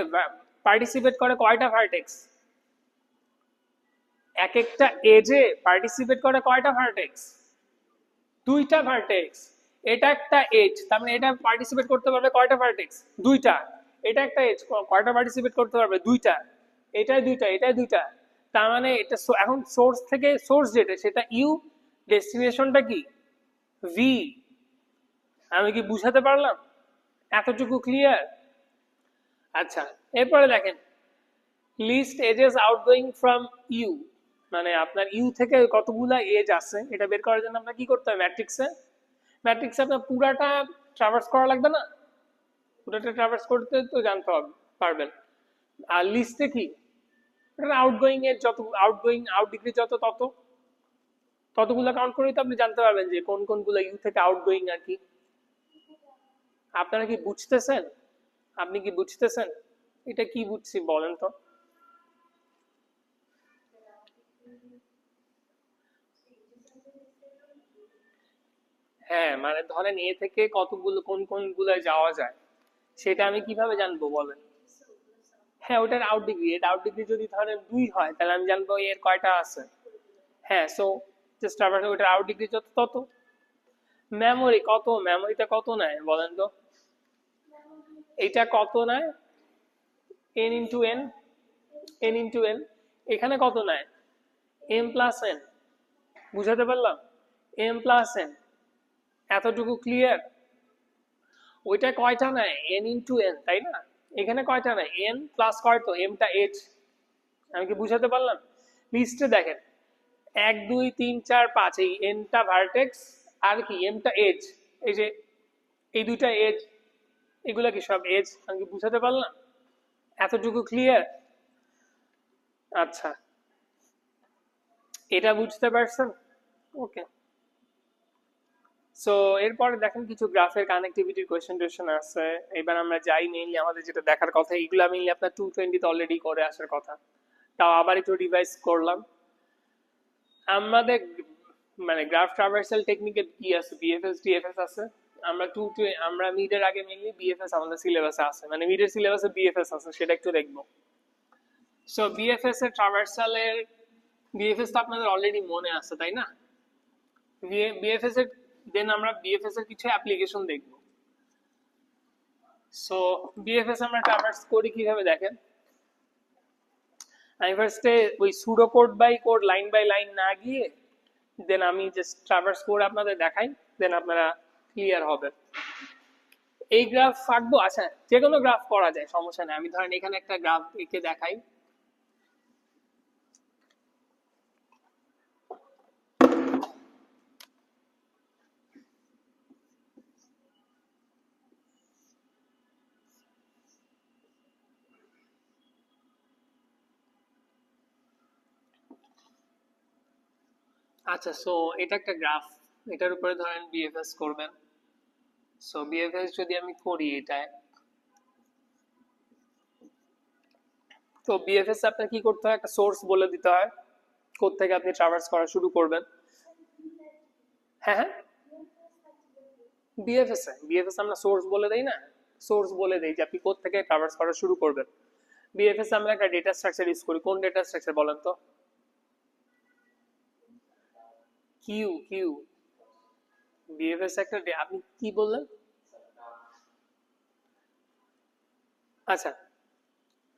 পার্টিসিপেট করে কয়টা ভার্টেক্স? এক একটা এজে পার্টিসিপেট করে কয়টা ভার্টেক্স? দুইটা ভার্টেক্স। এটা একটা এজ, তার মানে এটা পার্টিসিপেট করতে পারবে কয়টা ভার্টেক্স? দুইটা। এটা একটা এজ, কয়টা পার্টিসিপেট করতে পারবে? দুইটা। এটাই দুইটা, এটাই দুইটা। তার মানে এটা এখন সোর্স থেকে সোর্স যেটা সেটা ইউ, ডেস্টিনেশনটা কি ভি। আমি কি বুঝাতে পারলাম? এতটুকু ক্লিয়ার? আচ্ছা, এরপরে দেখেন list edges outgoing from u, মানে আপনার ইউ থেকে কতগুলা এজ আছে এটা বের করার জন্য আপনার কি করতে হবে? ম্যাট্রিক্সে আপনার পুরাটা ট্রাভার্স করা লাগবে না, পুরাটা ট্রাভার্স করতে তো জানতে হবে, পারবেন। আর লিস্টে কি আউটগোয়িং এর যত, আউটগোয়িং আউট ডিগ্রি যত, ততগুলো কাউন্ট করেই তো আপনি জানতে পারবেন যে কোন কোনগুলো ইউ থেকে আউটগোয়িং আর কি। আপনারা কি বুঝতেছেন? আপনি কি বুঝতেছেন? এটা কি বুঝছি বলেন তো? হ্যাঁ, মানে ধরেন এ থেকে কতগুলো কোন কোনগুলো যাওয়া যায় সেটা আমি কিভাবে জানবো বলেন? হ্যাঁ, ওটার আউট ডিগ্রি, এর আউট ডিগ্রি যদি ধরেন 2 হয় তাহলে আমি জানবো এর কয়টা আছে। হ্যাঁ, সো জাস্ট আবার ওটার আউট ডিগ্রি যত তত। মেমোরি কত, মেমোরিটা কত নেয় বলেন তো? এটা কত নেয়? N into n, n into n. এখানে কত নেয়? M plus n. বুঝাতে পারলাম? M plus n. এতটুকু ক্লিয়ার? ওইটা কয়টা নেয়? এন ইন্টু এন, তাই না? এখানে কয়টা নেয়? এন প্লাস কয় তো, এমটা এইচ। আমি কি বুঝাতে পারলাম? লিস্টে দেখেন 1 2 3 4 5, এই এনটা ভার্টেক্স, আর কি এমটা এজ, এই যে এই দুইটা এজ, এগুলা কি সব এজ। আমি কি বুঝাতে পারলাম? এতটুকু ক্লিয়ার? আচ্ছা, এটা বুঝতে পারছেন? ওকে। সো এরপরে দেখেন কিছু গ্রাফের কানেক্টিভিটির কোয়েশ্চেন টোয়েশ্চেন আছে। এবার আমরা যাই মেইনলি আমাদের যেটা দেখার কথা, এইগুলা মেইনলি আপনার 220 অলরেডি করে আসার কথা, তাও আবার একটু রিভাইজ করলাম। আমাদের মানে গ্রাফ ট্রাভার্সাল টেকনিকে কি আছে? বিএফএস ডিএফএস আছে। আমরা মিডের আগে মেইনলি বিএফএস আমাদের সিলেবাসে আছে, মানে মিডের সিলেবাসে বিএফএস আছে, সেটা একটু দেখবো। সো বিএফএস এর ট্রাভার্সালের, বিএফএস তো আপনাদের অলরেডি মনে আছে তাই না? বিএফএস এর দেন আমরা বিএফএস এর কিছু অ্যাপ্লিকেশন দেখব। সো বিএফএস আমরা ট্রাভার্স করি কিভাবে দেখেন। আমি ফার্স্টে ওই pseudo code by code, line by line না গিয়ে দেন আমি জাস্ট ট্রাভার্স কোড আপনাদের দেখাই, দেন আপনারা ক্লিয়ার হবে। এই গ্রাফ আঁকবো, আচ্ছা যে কোনো গ্রাফ করা যায়, সমস্যা নেই। আমি ধরেন এখানে একটা গ্রাফ এঁকে দেখাই। আচ্ছা, সো এটা একটা গ্রাফ, এটার উপরে ধরেন বিএফএস করবেন। সো বিএফএস যদি আমি করি এটায়, তো বিএফএস আপনার কি করতে হয়, একটা সোর্স বলে দিতে হয় কোত্থেকে আপনি ট্রাভার্স করা শুরু করবেন। হ্যাঁ হ্যাঁ, বিএফএস আমরা সোর্স বলে দেই না, সোর্স বলে দেই যে আপনি কোত্থেকে ট্রাভার্স করা শুরু করবেন। বিএফএস আমরা একটা ডেটা স্ট্রাকচার ইউজ করি, কোন ডেটা স্ট্রাকচার বলেন তো? কিউ কিউ, বিএফএস একটা আপনি কি বললেন? আচ্ছা,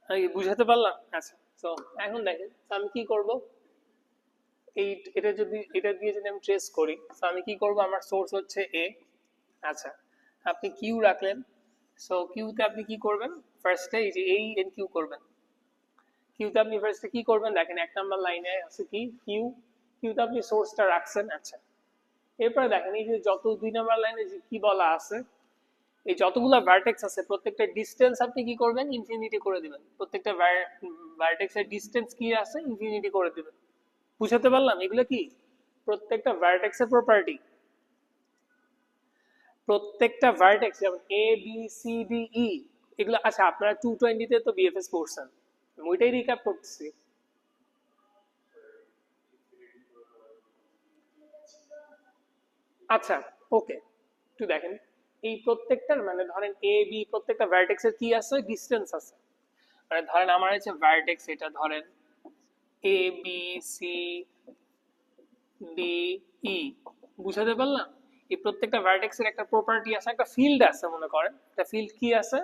আমি বুঝাতে পারলাম? আচ্ছা, তো এখন দেখেন আমি কি করব, এই এটা যদি এটা দিয়ে যদি আমি ট্রেস করি, তো আমি কি করব, আমার সোর্স হচ্ছে এ। আচ্ছা, আপনি কিউ রাখলেন। সো কিউতে আপনি কি করবেন, ফার্স্টে এই যে এই এন কিউ করবেন। কিউতে আপনি ফার্স্টে কি করবেন, দেখেন এক নাম্বার লাইনে আছে কি কিউ, কিউতে আপনি সোর্সটা রাখছেন। আচ্ছা, এরপরে দেখেন এই যে যত দুই নাম্বার লাইনে যে কি বলা আছে, এই যতগুলা ভার্টেক্স আছে প্রত্যেকটা ডিসটেন্স আপনি কি করবেন, ইনফিনিটি করে দিবেন। প্রত্যেকটা ভার্টেক্সের ডিসটেন্স কি আছে, ইনফিনিটি করে দিবেন। বুঝাতে পারলাম? এগুলো কি প্রত্যেকটা ভার্টেক্সের প্রপার্টি, প্রত্যেকটা ভার্টেক্স যেমন এ বি সি ডি ই এগুলো। আচ্ছা, আপনারা 220 তে তো বিএফএস পড়ছেন, ওইটাই রিক্যাপ করতেছি। আচ্ছা, ওকে, একটু দেখেন এই প্রত্যেকটার মানে ধরেন এ বি প্রত্যেকটা ভার্টেক্সের কি আছে, ডিসটেন্স আছে। মানে ধরেন আমার হচ্ছে ভার্টেক্স, এটা ধরেন এ বি সি ডি ই। বুঝাতে পারলাম? এই প্রত্যেকটা ভার্টেক্সের একটা প্রপার্টি আছে, একটা ফিল্ড আছে, মনে করেন একটা ফিল্ড কি আছে,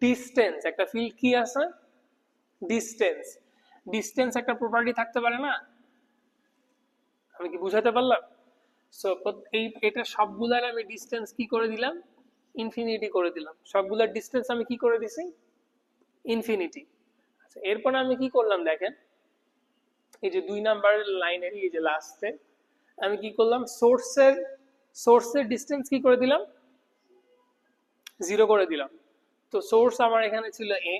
ডিসটেন্স। একটা ফিল্ড কি আছে, ডিসটেন্স। ডিসটেন্স একটা প্রপার্টি থাকতে পারে না? আমি কি বুঝাতে পারলাম? সো এই এটা সবগুলার আমি ডিসটেন্স কি করে দিলাম, ইনফিনিটি করে দিলাম। সবগুলার ডিসটেন্স আমি কি করে দিছি, ইনফিনিটি। আচ্ছা, এরপর আমি কি করলাম দেখেন, এই যে দুই নাম্বার লাইনের এই যে লাস্টে আমি কি করলাম, সোর্সের ডিসটেন্স কি করে দিলাম, জিরো করে দিলাম। তো সোর্স আমার এখানে ছিল এ,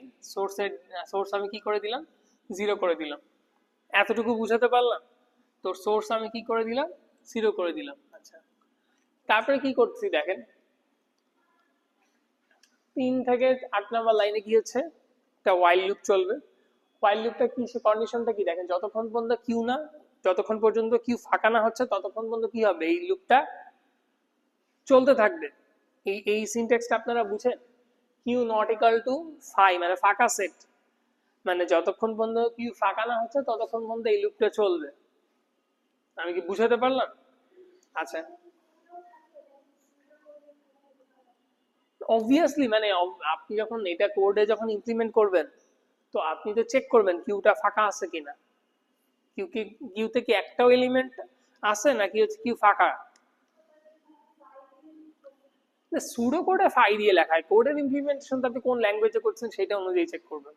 সোর্স আমি কি করে দিলাম, জিরো করে দিলাম। এতটুকু বুঝাতে পারলাম? তো সোর্স আমি কি করে দিলাম, জিরো করে দিলাম। আচ্ছা, তারপরে কি করছি দেখেন, 3 থেকে 8 নাম্বার লাইনে কি হচ্ছে, একটা ওয়াইল লুপ চলবে। ওয়াইল লুপটা কি, সে কন্ডিশনটা কি দেখেন, যতক্ষণ পর্যন্ত কিউ ফাঁকা না হচ্ছে ততক্ষণ পর্যন্ত কি হবে, এই লুপটা চলতে থাকবে। এই সিনট্যাক্সটা আপনারা বুঝেন, q not equal to phi মানে ফাঁকা সেট, মানে যতক্ষণ পর্যন্ত কিউ ফাঁকা না হচ্ছে ততক্ষণ পর্যন্ত এই লুপটা চলবে। আমি কি বুঝাতে পারলাম? আচ্ছা, অবভিয়াসলি মানে আপনি যখন এটা কোডে যখন ইমপ্লিমেন্ট করবেন, তো আপনি তো চেক করবেন কিউটা ফাঁকা আছে কিনা। কিউতে কি একটাও এলিমেন্ট আছে নাকি হচ্ছে কিউ ফাঁকা। সুডো কোডে ফাই দিয়ে লেখায়, কোডের ইমপ্লিমেন্টেশন আপনি কোন ল্যাঙ্গুয়েজে করছেন সেটা অনুযায়ী চেক করবেন।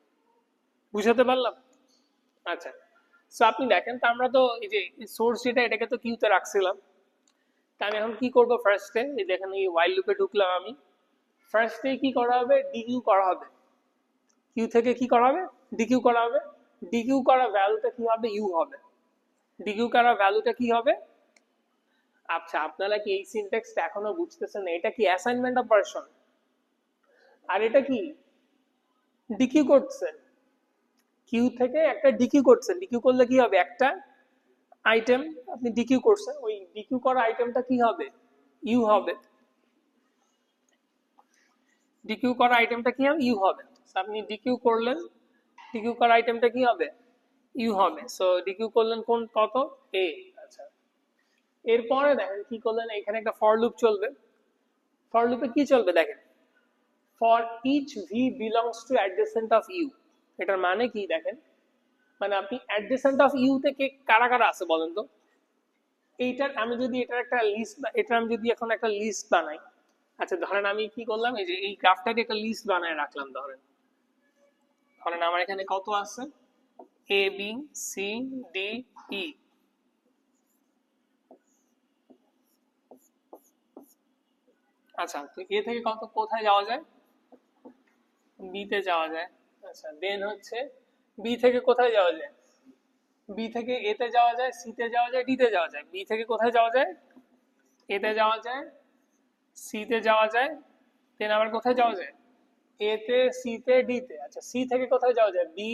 বুঝাতে পারলাম? আচ্ছা, সো আপনি দেখেন, তো আমরা তো এই যে সোর্স যেটা এটাকে তো কিউতে রাখছিলাম। তা আমি এখন কি করবো, ফার্স্টে এই দেখেন এই ওয়াইল লুপে ঢুকলাম আমি। ফার্স্টে কি করা হবে, ডিকিউ করা হবে। কিউ থেকে কি করা হবে, ডিকিউ করা হবে। ডিকিউ করা ভ্যালুটা কি হবে, ইউ হবে। ডিকিউ করা ভ্যালুটা কি হবে। আচ্ছা, আপনারা কি এই সিনট্যাক্সটা এখনো বুঝতেছেন না? এটা কি অ্যাসাইনমেন্ট অপারেশন, আর এটা কি ডিকিউ করছেন। কিউ থেকে একটা ডিকিউ করছেন, ডিকিউ করলে কি হবে, একটা আইটেম আপনি ডিকিউ করছেন, ওই ডিকিউ করা আইটেমটা কি হবে, ইউ হবে। ডিকিউ করা আইটেমটা কি হবে, ইউ হবে। আপনি ডিকিউ করলেন, ডিকিউ করা আইটেমটা কি হবে, ইউ হবে। সো ডিকিউ করলেন কোন কত, এ। আচ্ছা, এরপরে দেখেন কি করলেন, এখানে একটা ফর লুপ চলবে। ফর লুপে কি চলবে দেখেন, for each v belongs to adjacent of u. এটার মানে কি দেখেন, মানে আপনি অ্যাডজেসেন্ট অফ ইউ থেকে কারা কারা আছে বলেন তো। এইটার আমি যদি এটার একটা লিস্ট, এটা আমি যদি এখন একটা লিস্ট বানাই। আচ্ছা, ধরেন আমি কি করলাম, এই যে এই গ্রাফটাকে একটা লিস্ট বানায় রাখলাম। ধরেন ধরেন আমার এখানে কত আছে, এ বি সি ডি ই। আচ্ছা, তো এ থেকে কত কোথায় যাওয়া যায়, বি তে যাওয়া যায়। আচ্ছা, দেন হচ্ছে বি থেকে কোথায় যাওয়া যায়, বি থেকে এ তে যাওয়া যায়, সি তে যাওয়া যায়, ডি তে যাওয়া যায়। বি থেকে কোথায় যাওয়া যায়? এ তে যাওয়া যায়, সি তে যাওয়া যায়, দেন আবার কোথায় যাওয়া যায়? এ তে, সি তে, ডি তে। আচ্ছা, সি থেকে কোথায় যাওয়া যায়? বি,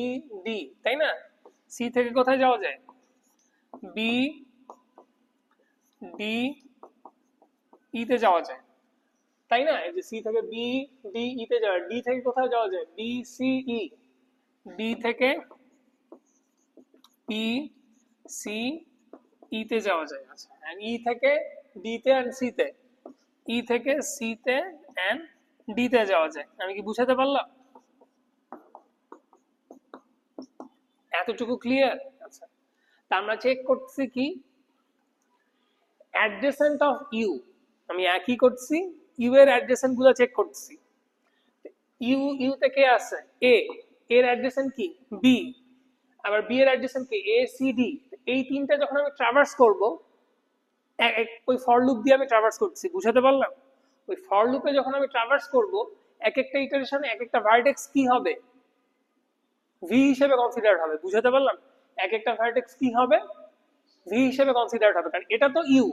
ই, ডি, তাই না? সি থেকে কোথায় যাওয়া যায়? বি, ডি, ই তে যাওয়া যায়, তাই না? এই যে সি থেকে বি, ডি, ই তে যাওয়া। ডি থেকে কোথায় যাওয়া যায়? বি, সি, ই। ডি থেকে বি, সি, ই তে যাওয়া যায়। আচ্ছা, ই থেকে ডি তে এন্ড সি তে, ই থেকে সি তে এন্ড ডি তে যাওয়া যায়। আমি কি বুঝাতে পারলাম? এতটুকু ক্লিয়ার? আচ্ছা, তা আমরা চেক করছি কি অ্যাডজেসেন্ট অফ ইউ। আমি একই করছি, ইউ এর অ্যাডজেসেন্ট গুলো চেক করছি। ইউ, ইউ তে কে আছে? এ, এর অ্যাডজেসেন্ট কি? বি। আবার বি এর অ্যাডজেসেন্ট কি? এ, সি, ডি। এই তিনটা যখন আমি ট্রাভার্স করব, ওই ফর লুপ দিয়ে আমি ট্রাভার্স করছি, বুঝাতে পারলাম? ওই ফর লুপে যখন আমি ট্রাভার্স করব, এক একটা ইটারেশনে এক একটা ভার্টেক্স কি হবে? ভি হিসেবে কনসিডার হবে, বুঝাতে পারলাম? এক একটা ভার্টেক্স কি হবে? ভি হিসেবে কনসিডার হবে, কারণ এটা তো ইউ।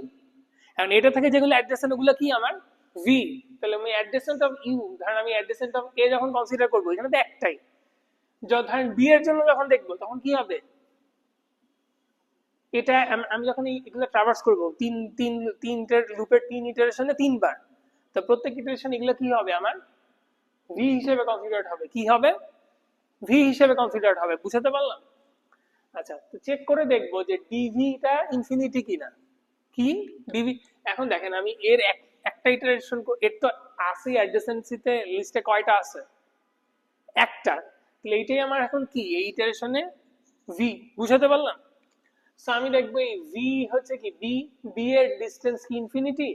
কারণ এটা থেকে যেগুলো অ্যাডজেসেন্ট ওগুলো কি আমার? ভি। তাহলে আমি অ্যাডজেসেন্ট অফ ইউ, ধরেন আমি অ্যাডজেসেন্ট অফ এ যখন কনসিডার করবো, এখানে তো একটাই। ধরেন বি এর জন্য যখন দেখবো, তখন কি হবে? এটা আমি যখন এগুলো ট্রাভার্স করবো তিনটে লুপের 3 ইটারেশনে 3 বার, তো প্রত্যেক ইটারেশন এগুলো কি হবে আমার? ভি হিসেবে কনসিডার হবে। কি হবে? ভি হিসেবে কনসিডার হবে, বুঝাতে পারলাম? আচ্ছা, তো চেক করে দেখবো যে ডিভিটা ইনফিনিটি কিনা। কি ডিভি? এখন দেখেন, আমি এর একটা ইটারেশন, এর তো আছে অ্যাডজেসেন্সিতে লিস্টে কয়টা আছে? একটা। তাহলে এইটাই আমার এখন কি এই ইটারেশনে ভি, বুঝাতে পারলাম? সো আমি দেখবো এই ভি হচ্ছে কি বি, বি এর ডিসটেন্স কি ইনফিনিটি?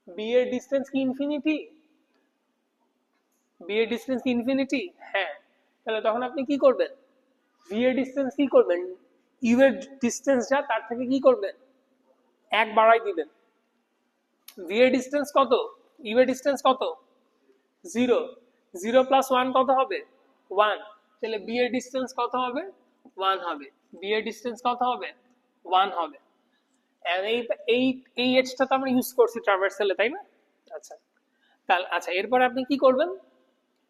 বি এর ডিসটেন্স কি ইনফিনিটি? বি এর ডিসটেন্স কি ইনফিনিটি? হ্যাঁ। তাহলে তখন আপনি কি করবেন? ভি এর ডিসটেন্স কি করবেন? ইউ এর ডিসটেন্স যা, তার থেকে কি করবেন? 1 বাড়াই দিবেন। ভি এর ডিসটেন্স কত? ইউ এর ডিসটেন্স কত? 0। 0 প্লাস 1 কত হবে? 1। তাহলে বি এর ডিসটেন্স কত হবে? 1 হবে। বি এর ডিসটেন্স কত হবে? 1 হবে। এই এই এই এজটা তো আমরা ইউজ করছি ট্রাভার্সালে, তাই না? আচ্ছা, তাহলে আচ্ছা, এরপরে আপনি কি করবেন?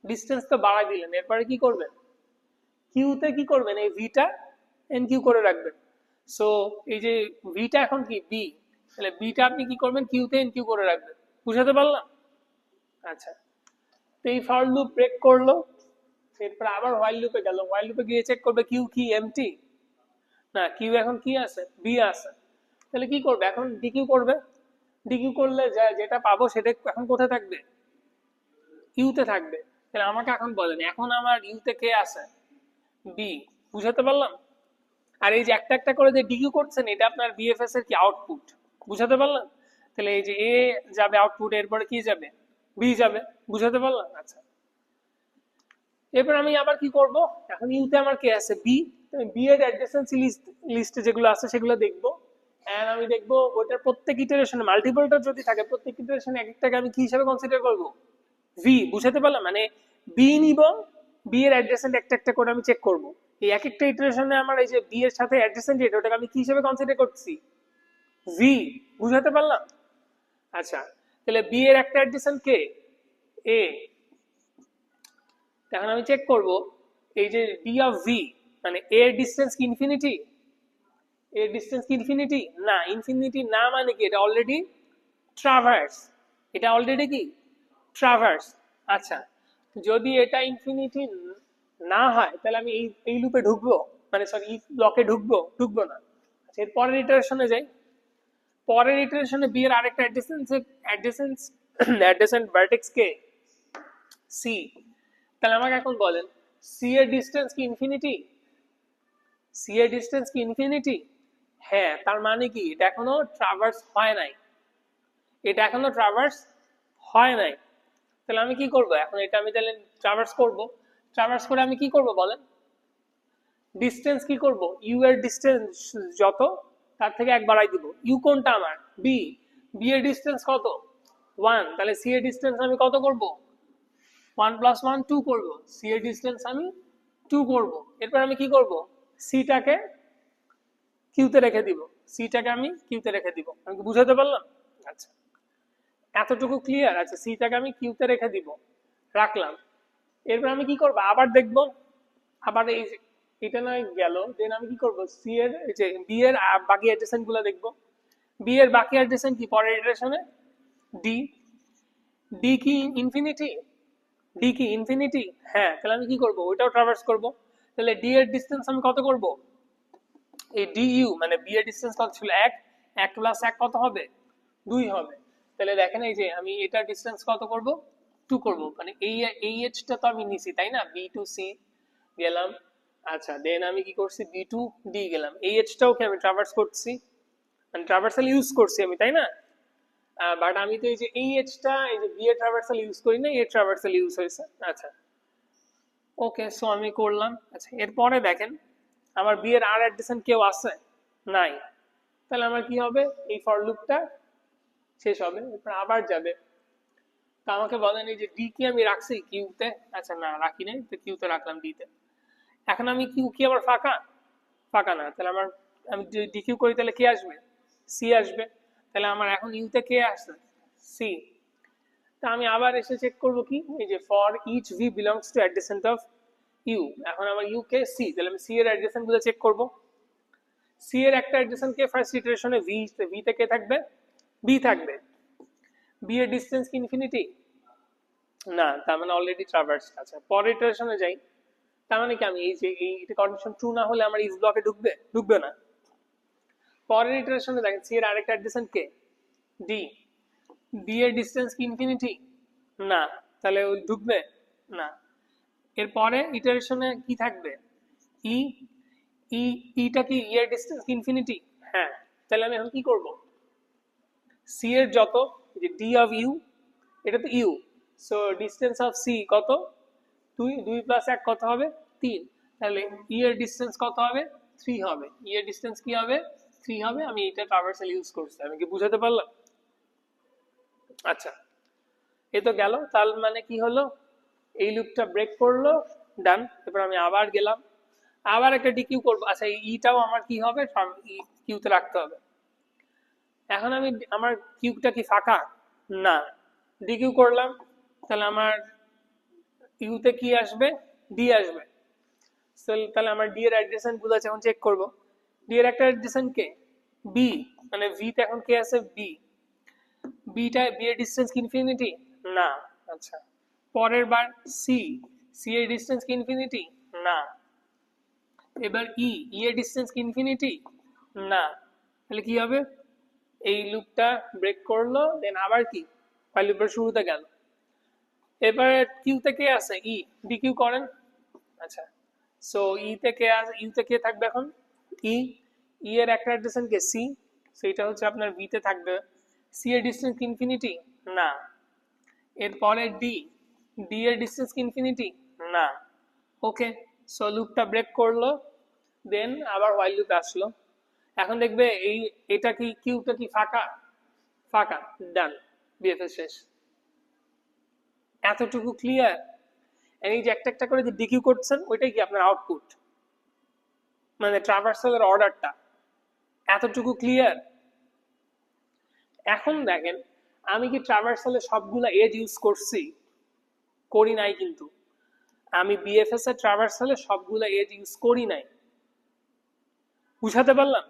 ডিসটেন্স তো বাড়াই দিলেন, এরপরে কি করবেন? কিউতে কি করবেন? এই ভিটা এন কিউ করে রাখবেন। সো এই যে ভিটা এখন কি বি, তাহলে বিটা আপনি কি করবেন? কিউতে এন কিউ করে রাখবেন, বুঝাতে পারলাম? আচ্ছা, তো এই ফর লুপ ব্রেক করলো, এরপর আবার হোয়াইল লুপে গেল। হোয়াইল লুপে গিয়ে চেক করবে কিউ কি এমটি না, কিউ এখন কি আছে? বি আছে। তাহলে কি করবে? এখন ডিকিউ করবে। ডিকিউ করলে যেটা পাবো সেটা এখন কোথায় থাকবে? ইউতে থাকবে। তাহলে আমাকে এখন বলেন, এখন আমার ইউতে কে আছে? বি, বুঝাতে পারলাম? আর এই যে একটা একটা করে যে ডিকিউ করছেন, এটা আপনার বিএফএস এর কি আউটপুট, বুঝাতে পারলাম? তাহলে এই যে এ যাবে আউটপুট, এরপরে কি যাবে? বি যাবে, বুঝাতে পারলাম? আচ্ছা, এরপর আমি আবার কি করব? এখন ইউতে আমার কে আছে? বি। বি এর অ্যাডজেসেন্সি লিস্টে যেগুলো আছে সেগুলো দেখবো। এন্ড আমি দেখবো ওটার প্রত্যেক ইটারেশনে মাল্টিপলটা যদি থাকে, প্রত্যেক ইটারেশনে এক একটাকে আমি কি হিসাবে কনসিডার করব? ভি, বুঝাতে পারলাম? মানে বি নিব, বি এর অ্যাডজেসেন্ট একটা একটা করে আমি চেক করব। এই এক একটা ইটারেশনে আমার এই যে বি এর সাথে অ্যাডজেসেন্ট যেটা, ওটাকে আমি কি হিসাবে কনসিডার করছি? ভি, বুঝাতে পারলাম? আচ্ছা, তাহলে বি এর একটা অ্যাডজেসেন্ট কে? এ। এখন আমি চেক করব এই যে ডি অফ ভি, মানে এর ডিসটেন্স কি ইনফিনিটি? এর ডিসটেন্স কি ইনফিনিটি? না, ইনফিনিটি না। মানে কি? এটা অলরেডি ট্রাভার্স। এটা অলরেডি কি ট্রাভার্স। আচ্ছা, যদি এটা ইনফিনিটি না হয়, তাহলে আমি এই এই লুপে ঢুকবো, মানে সরি এই ব্লকে ঢুকবো? ঢুকবো না। আচ্ছা, এর পরের ইটারেশনে যাই। পরের ইটারেশনে বি এর আরেকটা অ্যাডজেসেন্ট ভার্টেক্স কে? সি। তাহলে আমাকে এখন বলেন, সি এর ডিসটেন্স কি ইনফিনিটি? সি এর ডিসটেন্স কি ইনফিনিটি? হ্যাঁ। তার মানে কি? এটা এখনো ট্রাভার্স হয় নাই। এটা এখনো ট্রাভার্স হয় নাই। তাহলে আমি কি করব? এখন এটা আমি তাহলে ট্রাভার্স করব। ট্রাভার্স করে আমি কি করব বলেন? ডিসটেন্স কি করব? ইউ এর ডিসটেন্স যত, তার থেকে 1 বাড়াই দিব। ইউ কোনটা আমার? বি। বি এর ডিসটেন্স কত? 1। তাহলে সি এর ডিসটেন্স আমি কত করব? 1 + 1 2 করব। সি এর ডিসটেন্স আমি 2 করব, এরপর আমি কি করব, সিটাকে কিউতে রেখে দিব, সিটাকে আমি কিউতে রেখে দিব। আমি কি বুঝাতে পারলাম? আচ্ছা, এতটুকু ক্লিয়ার? আচ্ছা, সিটাকে আমি কিউতে রেখে দিব, রাখলাম। এরপর আমি কি করব, আবার দেখব, আবার এই এটা নয় গেল, দেন আমি কি করব, সি এর যে বি এর বাকি অ্যাডজেসেন্ট গুলো দেখব। বি এর বাকি অ্যাডজেসেন্ট কি পরের ইটারেশনে? ডি। ডি কি ইনফিনিটি? ডি কি ইনফিনিটি? হ্যাঁ, তাহলে আমি কি করব, ওইটাও ট্রাভার্স করব। তাহলে ডি এর ডিসটেন্স আমি কত করব, এই ডি ইউ মানে বি এর ডিসটেন্স কত ছিল, 1, 1 প্লাস 1 কত হবে, 2 হবে। তাহলে দেখেন এই যে আমি এটার ডিসটেন্স কত করব, 2 করব, মানে এই এজটা তো আমি নিছি তাই না, বি টু সি গেলাম। আচ্ছা, দেন আমি কি করছি, বি টু ডি গেলাম, এই এজটাও কি আমি ট্রাভার্স করছি, মানে ট্রাভার্সাল ইউজ করছি আমি তাই না। বাট আমি তো এই যে এই এজটা এই যে বি এর ট্রাভার্সাল ইউজ করি না, এর ট্রাভার্সাল ইউজ হয়েছে। আচ্ছা, ওকে, সো আমি করলাম। আচ্ছা, এরপরে দেখেন আমার বি এর আর অ্যাডজেসেন্ট কেউ আছে নাই, তাহলে আমার কি হবে, এই ফর লুপটা শেষ হবে, এরপর আবার যাবে। তো আমাকে বলেন এই যে ডি কি আমি রাখছি কিউতে, আচ্ছা না রাখি নাই, তো কিউতে রাখলাম ডিতে। এখন আমি কিউ কি আবার ফাঁকা, ফাঁকা না, তাহলে আমার আমি যদি ডি কিউ করি তাহলে কে আসবে, সি আসবে। তাহলে আমার এখন ইউতে কে আসছে, সি। তা আমি আবার এসে চেক করব কি, এই যে for each v belongs to adjacent of u, এখন আমার ইউ কে সি, তাহলে আমি সি এর অ্যাডজেসেন্ট গুলো চেক করব। সি এর একটা অ্যাডজেসেন্ট কে ফার্স্ট ইটারেশনে ভি, ভি তে কে থাকবে, বি থাকবে। বি এর ডিসটেন্স কি ইনফিনিটি? না, তার মানে অলরেডি ট্রাভার্স আছে। পরের ইটারেশনে যাই, তার মানে কি আমি এই যে এই কন্ডিশন ট্রু না হলে আমার ইফ ব্লকে ঢুকবে, ঢুকবে না। পরের ইটারেশনে দেখেন সি এর আরেকটা অ্যাডজেসেন্ট কে, ডি। ডি এর ডিসটেন্স কি ইনফিনিটি? না, তাহলে ওই ঢুকবে না। এরপরে ইটারেশনে কি থাকবে, ই। ই, ইটা কি ই এর ডিসটেন্স কি ইনফিনিটি? হ্যাঁ, তাহলে আমি এখন কি করব, সি এর যত যে ডি অফ ইউ, এটা তো u, so distance of c কত, 2, 2 প্লাস 1 কত হবে, 3। তাহলে ই এর ডিসটেন্স কত হবে, 3 হবে। ই এর ডিসটেন্স কি হবে, 3 হবে। আমি এটা ট্রাভার্সাল ইউজ করছি, আমি কি বুঝাতে পারলাম? আচ্ছা, এ তো গেল, তার মানে কি হলো, এই লুপটা ব্রেক করলো, ডান। এবার আমি আবার গেলাম, আবার একটা ডিকিউ করবো। আচ্ছা, এই ইটাও আমার কি হবে, কিউতে রাখতে হবে। এখন আমি আমার কিউটা কি ফাঁকা? না, ডিকিউ করলাম, তাহলে আমার ইউতে কি আসবে, ডি আসবে। তাহলে আমার ডি এর অ্যাডজেসেন্ট গুলো আছে, এখন চেক করব। ডি এর একটা অ্যাডজেসেন্ট কে, বি, মানে ভি তে এখন কে আছে, বি। বিটা বি এর ডিসটেন্স কি ইনফিনিটি? না। আচ্ছা, পরের বার সি, সি এর ডিসটেন্স কি ইনফিনিটি? না। এবার ই, ই এর ডিসটেন্স কি ইনফিনিটি? না। তাহলে কি হবে, এই লুপটা ব্রেক করলো, দেন আবার কি ফাইল লুপের শুরুতে গেল। এবার কিউ তে কে আছে, ই, ডি কিউ করেন। আচ্ছা, সো ই তে কে আছে, ইউ তে কে থাকবে এখন, ই। ই এর একটা অ্যাডজেসেন্ট কে, সি, সেটা হচ্ছে আপনার ভি তে থাকবে। সি এর ডিসটেন্স ইনফিনিটি? না। এরপরে ডি, ডি এর ডিসটেন্স ইনফিনিটি? না। ওকে, সো লুপটা ব্রেক করলো, দেন আবার হোয়াইল লুপ আসলো। এখন দেখবে এই এটা কি কিউটা কি ফাঁকা, ফাঁকা, ডান, বিএফএস শেষ। এতটুকু ক্লিয়ার? এই যে একটা একটা করে যে ডিকিউ করছেন, ওইটাই কি আপনার আউটপুট, মানে ট্রাভার্সালের অর্ডারটা। এতটুকু ক্লিয়ার? এখন দেখেন আমি কি ট্রাভার্সালে সবগুলা এজ ইউজ করছি, করি নাই, কিন্তু আমি বিএফএস এর ট্রাভার্সালে সবগুলা এজ ইউজ করি নাই। বুঝাতে পারলাম?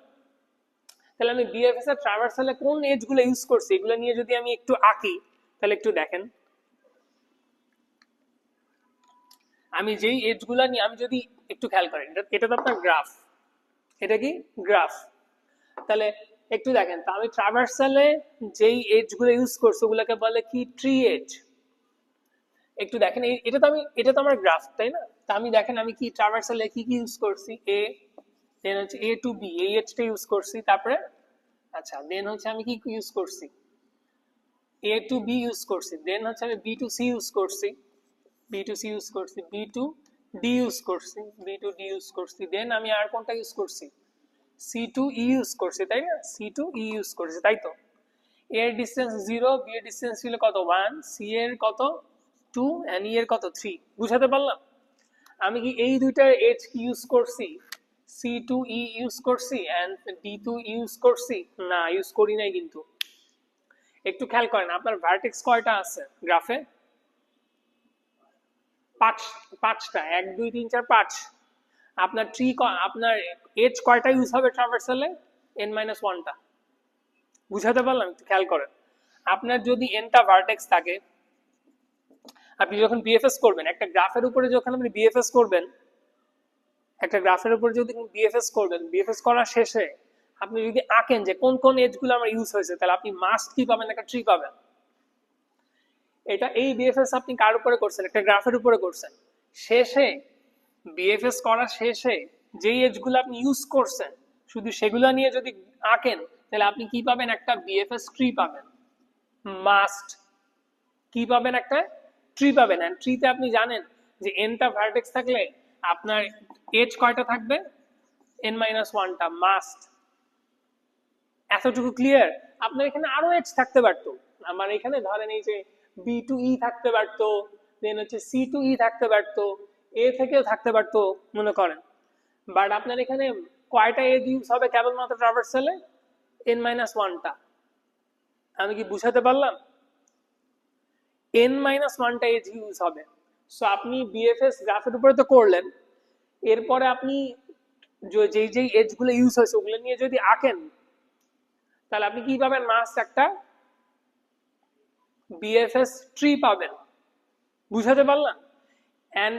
তাহলে আমি বিএফএস এর ট্রাভার্সালে কোন এজ গুলো ইউজ করছি, এগুলো নিয়ে যদি আমি একটু আঁকি, তাহলে একটু দেখেন। আমি যেই এজ গুলা নিয়ে, আমি যদি একটু খেয়াল করেন, এটা তো আপনার গ্রাফ, এটা কি গ্রাফ। তাহলে একটু দেখেন, তো আমি ট্রাভার্সালে যেই এজ গুলো ইউজ করছি ওগুলোকে বলে কি ট্রি এজ। একটু দেখেন, এটা তো আমার গ্রাফ তাই না। তা আমি দেখেন আমি কি ট্রাভার্সালে কি কি ইউজ করছি, এ, দেন হচ্ছে এ টু বি, এই এজটা ইউজ করছি। তারপরে আচ্ছা, দেন হচ্ছে আমি কি ইউজ করছি, এ টু বি ইউজ করছি। দেন হচ্ছে আমি বি টু সি ইউজ করছি, বি টু সি ইউজ করছি, বি টু ডি ইউজ করছি, বি টু ডি ইউজ করছি। দেন আমি আর কোনটা ইউজ করছি, সি টু ই ইউজ করছি তাই না, সি টু ই ইউজ করছি তাই তো। এর ডিসটেন্স 0, বি এর ডিসটেন্স ছিল কত 1, সি এর কত 2, এন্ড ই এর কত 3। বুঝাতে পারলাম? আমি কি এই দুইটা এজ কি ইউজ করছি, C2E ইউজ করছি এন্ড D2 ইউজ করছি? না, ইউজ করি নাই। কিন্তু একটু খেয়াল করেন আপনার ভার্টেক্স কয়টা আছে গ্রাফে? পাঁচটা, 1 2 3 4 5। আপনার ট্রি, আপনার এজ কয়টা ইউজ হবে ট্রাভার্সালে? n-1টা। বুঝাতে পারলাম? একটু খেয়াল করেন। আপনার যদি nটা ভার্টেক্স থাকে, আপনি যখন বিএফএস করবেন একটা গ্রাফের উপরে, যখন আপনি বিএফএস করবেন একটা গ্রাফের উপরে যদি বিএফএস করবেন, বিএফএস করার শেষে আপনি যদি আঁকেন যে কোন কোন এজগুলো আমার ইউজ হয়েছে, তাহলে আপনি মাস্ট কি পাবেন? একটা ট্রি পাবেন। এটা এই বিএফএস আপনি কার উপরে করছেন? একটা গ্রাফের উপরে করছেন। শেষে বিএফএস করার শেষে যেই এজগুলো আপনি ইউজ করছেন শুধু সেগুলো নিয়ে যদি আঁকেন, তাহলে আপনি কি পাবেন? একটা বিএফএস ট্রি পাবেন। মাস্ট কি পাবেন? একটা ট্রি পাবেন। এন্ড ট্রিতে আপনি জানেন যে এনটা ভার্টেক্স থাকলে আপনার এজ কয়টা থাকবে? n-1টা মাস্ট। এতটুকু ক্লিয়ার? আপনার এখানে আরো এজ থাকতে পারতো। আমার এখানে ধরেন এই যে B2E থাকতে পারতো, দেন হচ্ছে C2E থাকতে পারতো, A থেকেও থাকতে পারতো মনে করেন। বাট আপনার এখানে কয়টা এজ ইউজ হবে কেবলমাত্র ট্রাভার্সালে? n-1টা। আমি কি বুঝাতে পারলাম? n-1টা এজ ইউজ হবে। সো আপনি বিএফএস গ্রাফের উপরে তো করলেন, এরপরে আপনি যেই যেই এজগুলো ইউজ হয়েছে ওগুলো নিয়ে যদি আঁকেন, তাহলে আপনি কি পাবেন? মাস্ট একটা বিএফএস ট্রি পাবেন। বুঝাতে পারলাম? এন্ড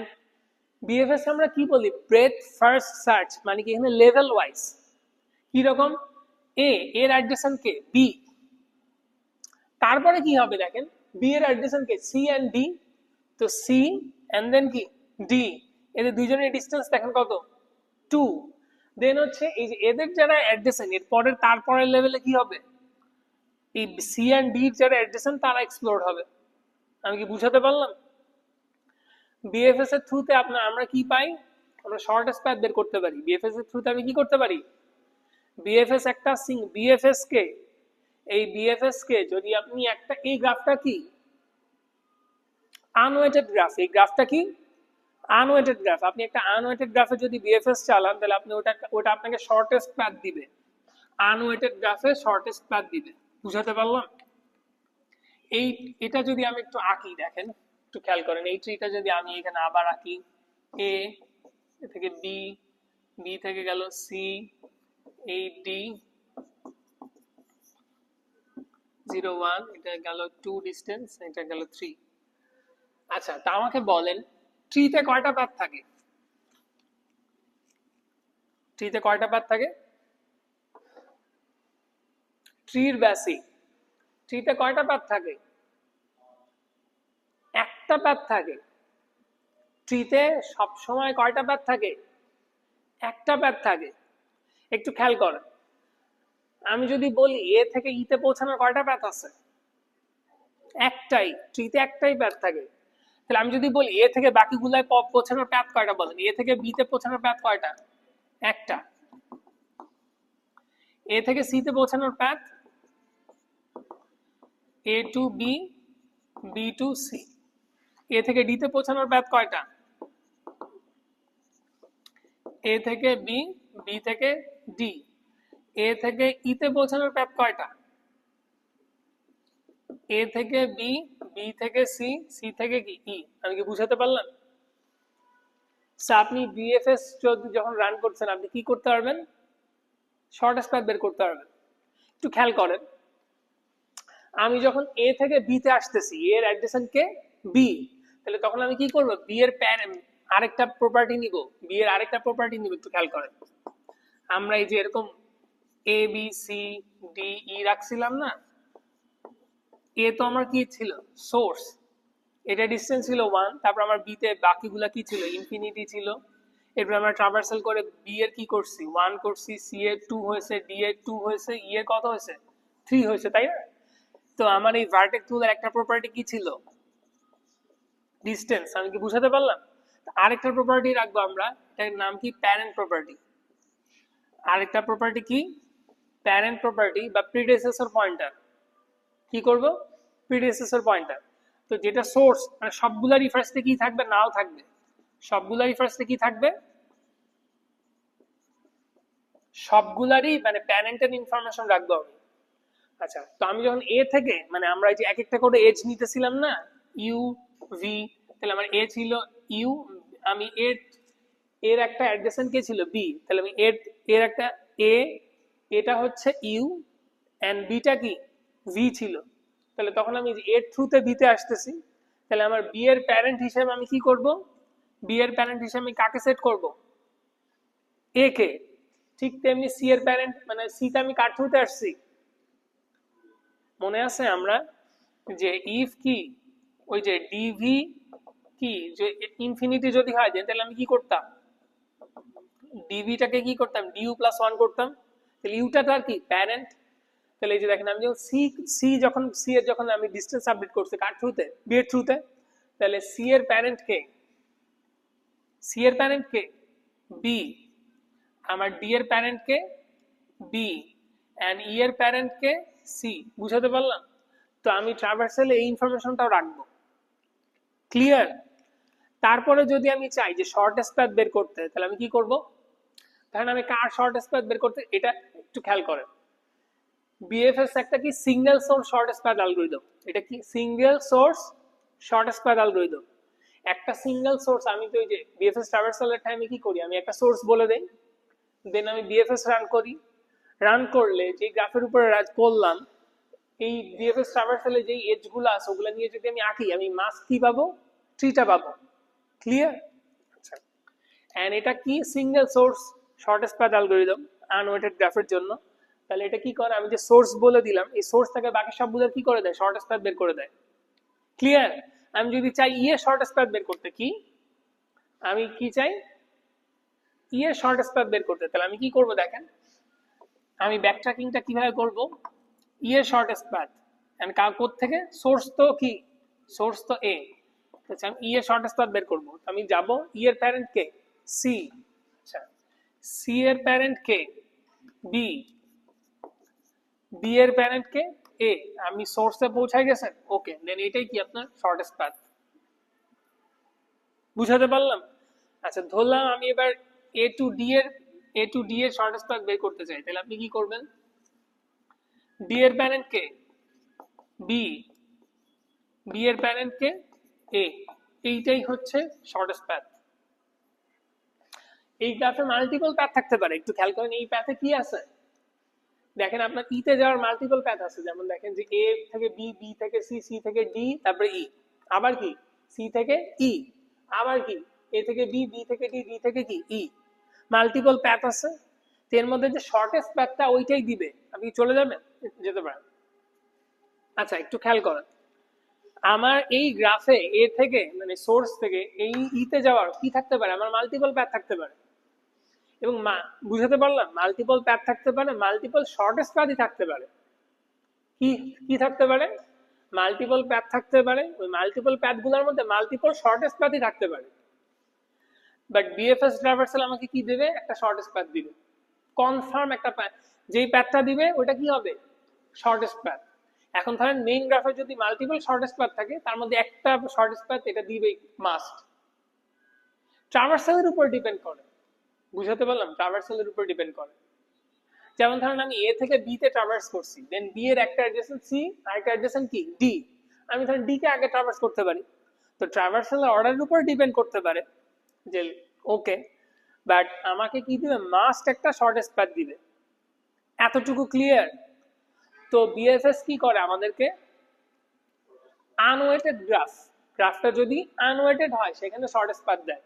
বিএফএস আমরা কি বলি? ব্রেথ ফার্স্ট সার্চ, মানে কি এখানে লেভেল ওয়াইজ। কি রকম? এর অ্যাডজেসেন্ট কে? বি। তারপরে কি হবে দেখেন, বি এর অ্যাডজেসেন্ট কে? C and d. তো সি এন্ড দেন কি? ডি। এদের দুইজনের ডিসটেন্স দেখেন কত? 2। দেন হচ্ছে এই যে এদের যারা অ্যাডজেসেন্ট, এর পরের তারপরের লেভেলে কি হবে? এই সি এন্ড ডি যারা অ্যাডজেসেন্ট তারা এক্সপ্লোর হবে। আমি কি বুঝাতে পারলাম? বিএফএস এর থ্রুতে আমরা কি পাই? আমরা শর্টেস্ট প্যাথ বের করতে পারি। বিএফএস এর থ্রুতে আমি কি করতে পারি? বিএফএস একটা বিএফএস কে, এই বিএফএস কে যদি আপনি একটা, এই গ্রাফটা কি? আনওয়েটেড গ্রাফ। এই গ্রাফটা কি? আনওয়েটেড গ্রাফ। আপনি একটা আনওয়েটেড গ্রাফে যদি বিএফএস চালান, তাহলে আপনি ওটা আপনাকে শর্টেস্ট প্যাথ দিবে। আনওয়েটেড গ্রাফে শর্টেস্ট প্যাথ দিবে। বুঝাতে পারলাম? এটা যদি আমি একটু আঁকি, দেখেন একটু খেয়াল করেন, এই ট্রিটা যদি আমি এখানে আবার আঁকি, এ থেকে বি, বি থেকে গেল সি, এই ডি 0 1, এটা গেল 2 ডিস্টেন্স, এটা গেল 3। আচ্ছা, তা আমাকে বলেন ট্রিতে কয়টা পাথ থাকে? ট্রিতে কয়টা পাথ থাকে? ট্রির বেসিক, ট্রিতে কয়টা পাথ থাকে? একটা পাথ থাকে। ট্রিতে সব সময় কয়টা পাথ থাকে? একটা পাথ থাকে। একটু খেয়াল করেন, আমি যদি বলি এ থেকে ইতে পৌঁছানোর কয়টা পাথ আছে? একটাই। ট্রিতে একটাই পাথ থাকে। তাহলে আমি যদি বলি এ থেকে বাকিগুলায় পৌঁছানোর পাথ কয়টা বলেন? এ থেকে বিতে পৌঁছানোর পাথ কয়টা? একটা। এ থেকে সিতে পৌঁছানোর path A to B, B to C. A থেকে ডিতে পৌঁছানোর পাথ কয়টা? এ থেকে বি, বি থেকে ডি। এ থেকে ইতে পৌঁছানোর পাথ কয়টা? এ থেকে বি, বি থেকে সি, সি থেকে কি ই। আমি কি বুঝাতে পারলাম? আপনি বিএফএস যখন রান করছেন, আপনি কি করতে পারবেন? শর্টেস্ট প্যাথ বের করতে পারবেন। একটু খেয়াল করেন, আমি যখন এ থেকে বি তে আসতেছি, এর অ্যাডজেসেন্ট কে? বি। তাহলে তখন আমি কি করব? বি এর আরেকটা প্রপার্টি নিব, বি এর আরেকটা প্রপার্টি নিব। একটু খেয়াল করেন, আমরা এই যে এরকম এ বি সি ডি ই রাখছিলাম না, এ তো আমার কি ছিল? সোর্স। এটা ডিসটেন্স ছিল 1। তারপর আমার বি তে বাকিগুলা কি ছিল? ইনফিনিটি ছিল। এরপর আমরা ট্রাভার্সাল করে বি এর কি করছি? 1 করছি, সি এর 2 হয়েছে, ডি এর 2 হয়েছে, ই এর কত হয়েছে? 3 হয়েছে, তাই না? তো আমার এই ভার্টেক্স টুলের একটা প্রপার্টি কি ছিল? ডিসটেন্স। আমি কি বুঝাতে পারলাম? আরেকটা প্রপার্টি রাখবো আমরা, এটার নাম কি? Parent property. আরেকটা প্রপার্টি কি? প্যারেন্ট প্রপার্টি বা প্রিডেসেসর পয়েন্টার। কি করব? প্রিডেসেসর পয়েন্টার। তো যেটা সোর্স, মানে সবগুলারই ফার্স্টে কি থাকবে? নাল থাকবে। সবগুলারই ফার্স্টে কি থাকবে, সবগুলারই মানে প্যারেন্টের ইনফরমেশন রাখবো আমি। আচ্ছা, তো আমি যখন এ থেকে মানে আমরা এই যে এক একটা করে এজ নিতেছিলাম না, ইউ ভি, তাহলে আমার এ ছিল ইউ, আমি এর এর একটা অ্যাডজেসেন্ট কে ছিল বি, তাহলে আমি এর একটা এ, এটা হচ্ছে ইউ এন্ড বিটা কি ভি ছিল, তাহলে তখন আমি এর থ্রুতে বিতে আসতেছি, তাহলে আমার বি এর প্যারেন্ট হিসেবে আমি কি করব, বি এর প্যারেন্ট হিসেবে আমি কাকে সেট করব, এ কে। ঠিক তেমনি সি এর প্যারেন্ট মানে সিতে আমি কার থ্রুতে আসছি, মনে আছে আমরা যে ইফ কি ওই যে ডিভি কি যে ইনফিনিটি যদি হয় তাহলে আমি কি করতাম, ডিভিটাকে কি করতাম ডিউ প্লাস ওয়ান করতাম, তাহলে ইউটা তার কি প্যারেন্ট। তাহলে এই যে দেখেন আমি যখন সি সি যখন সি এর যখন আমি ডিস্টেন্স আপডেট করছি কার থ্রুতে, বি এর থ্রুতে, তাহলে সি এর প্যারেন্ট কে, সি এর প্যারেন্ট কে বি, আমার ডি এর প্যারেন্ট কে বি এন্ড ই এর প্যারেন্ট কে সি। বুঝাতে পারলাম? তো আমি ট্রাভার্সালে এই ইনফরমেশনটাও রাখবো। ক্লিয়ার? তারপরে যদি আমি চাই যে শর্টেস্ট পাথ বের করতে, তাহলে আমি কি করব, ধরেন আমি কার শর্টেস্ট পাথ বের করতে, এটা একটু খেয়াল করেন, বিএফএস একটা কি single source shortest path algorithm, এটা কি single source shortest path algorithm. একটা সিঙ্গেল সোর্স, আমি তো ওই যে বিএফএস ট্রাভার্সালের টাইমে কি করি, আমি একটা সোর্স বলে দেই, দেন আমি বিএফএস রান করি, রান করলে যে গ্রাফের উপরে রাজ করলাম, এই বিএফএস ট্রাভার্সালে যেই এজ গুলো আছে ওগুলো নিয়ে যদি আমি আঁকি, আমি মাস কি পাবো, ট্রিটা পাবো। ক্লিয়ার? আচ্ছা, এন্ড এটা কি single source shortest path algorithm unweighted গ্রাফের জন্য। তাহলে এটা কি করে, আমি যে সোর্স বলে দিলাম, এই সোর্স থেকে বাকি সবগুলো কি করে দেয়, শর্টেস্ট পাথ বের করে দেয়। ক্লিয়ার? আমি যদি চাই ই এর শর্টেস্ট পাথ বের করতে, কি আমি কি চাই, ই এর শর্টেস্ট পাথ বের করতে, তাহলে আমি কি করব দেখেন, আমি ব্যাকট্র্যাকিংটা কিভাবে করব, ই এর শর্টেস্ট পাথ এন্ড কোথা থেকে, সোর্স তো কি, সোর্স তো এ, আচ্ছা আমি ই এর শর্টেস্ট পাথ বের করব, আমি যাব ই এর প্যারেন্ট কে সি, আচ্ছা সি এর প্যারেন্ট কে বি, বি এর প্যারেন্ট কে এ, আমি সোর্সে পৌঁছাই গেছেন, ওকে, দেন এটাই কি আপনার শর্টেস্ট পাথ। বুঝাতে পারলাম? আচ্ছা ধরলাম আমি এবার এ টু ডি এর শর্টেস্ট পাথ বের করতে চাই, তাহলে আপনি কি করবেন, ডি এর প্যারেন্ট কে বি, বি এর প্যারেন্ট কে এ, এইটাই হচ্ছে শর্টেস্ট পাথ। এই গ্রাফে মাল্টিপল প্যাথ থাকতে পারে, একটু খেয়াল করেন এই প্যাথে কি আছে, দেখেন আপনার ইতে যাওয়ার মাল্টিপল প্যাথ আছে, যেমন দেখেন যে এ থেকে বি, বি থেকে সি, সি থেকে ডি, তারপরে ই, আবার কি সি থেকে ই, আবার কি এ থেকে বি, বি থেকে ডি, ডি থেকে কি ই, মাল্টিপল প্যাথ আছে। এর মধ্যে যে শর্টেস্ট প্যাথটা ওইটাই দিবে, আপনি চলে যাবেন, যেতে পারেন। আচ্ছা একটু খেয়াল করেন, আমার এই গ্রাফে এ থেকে মানে সোর্স থেকে এই ইতে যাওয়ার কি থাকতে পারে, আমার মাল্টিপল প্যাথ থাকতে পারে, এবং বুঝাতে পারলাম মাল্টিপল প্যাথ থাকতে পারে, মাল্টিপল শর্টেস্ট প্যাথই থাকতে পারে। কি কি থাকতে পারে, মাল্টিপল প্যাথ থাকতে পারে, ওই মাল্টিপল প্যাথগুলোর মধ্যে মাল্টিপল শর্টেস্ট প্যাথই থাকতে পারে। বাট বিএফএস ট্রাভার্সাল আমাকে কি দেবে, একটা শর্টেস্ট প্যাথ দিবে, কনফার্ম একটা প্যাথ, যেই প্যাথটা দিবে ওটা কি হবে, শর্টেস্ট প্যাথ। এখন ধরেন মেইন গ্রাফে যদি মাল্টিপল শর্টেস্ট পাথ থাকে, তার মধ্যে একটা শর্টেস্ট পাথ এটা দিবেই মাস্ট। ট্রাভার্সালের উপর ডিপেন্ড করে, বুঝাতে পারলাম, ট্রাভার্সালের উপর ডিপেন্ড করে। যেমন ধরেন আমি এ থেকে বি তে ট্রাভার্স করছি, দেন বি এর একটা অ্যাডজেসেন্ট সি আর একটা অ্যাডজেসেন্ট কি ডি, আমি ধরেন ডি কে আগে ট্রাভার্স করতে পারি, তো ট্রাভার্সালের অর্ডারের উপর ডিপেন্ড করতে পারে যে ওকে, বাট আমাকে কি দিবে, মাস্ট একটা শর্টেস্ট পাথ দিবে। এতটুকু ক্লিয়ার? তো বিএফএস কি করে আমাদেরকে, আনওয়েটেড গ্রাফটা যদি আনওয়েটেড হয় সেখানে শর্টেস্ট পাথ দেয়।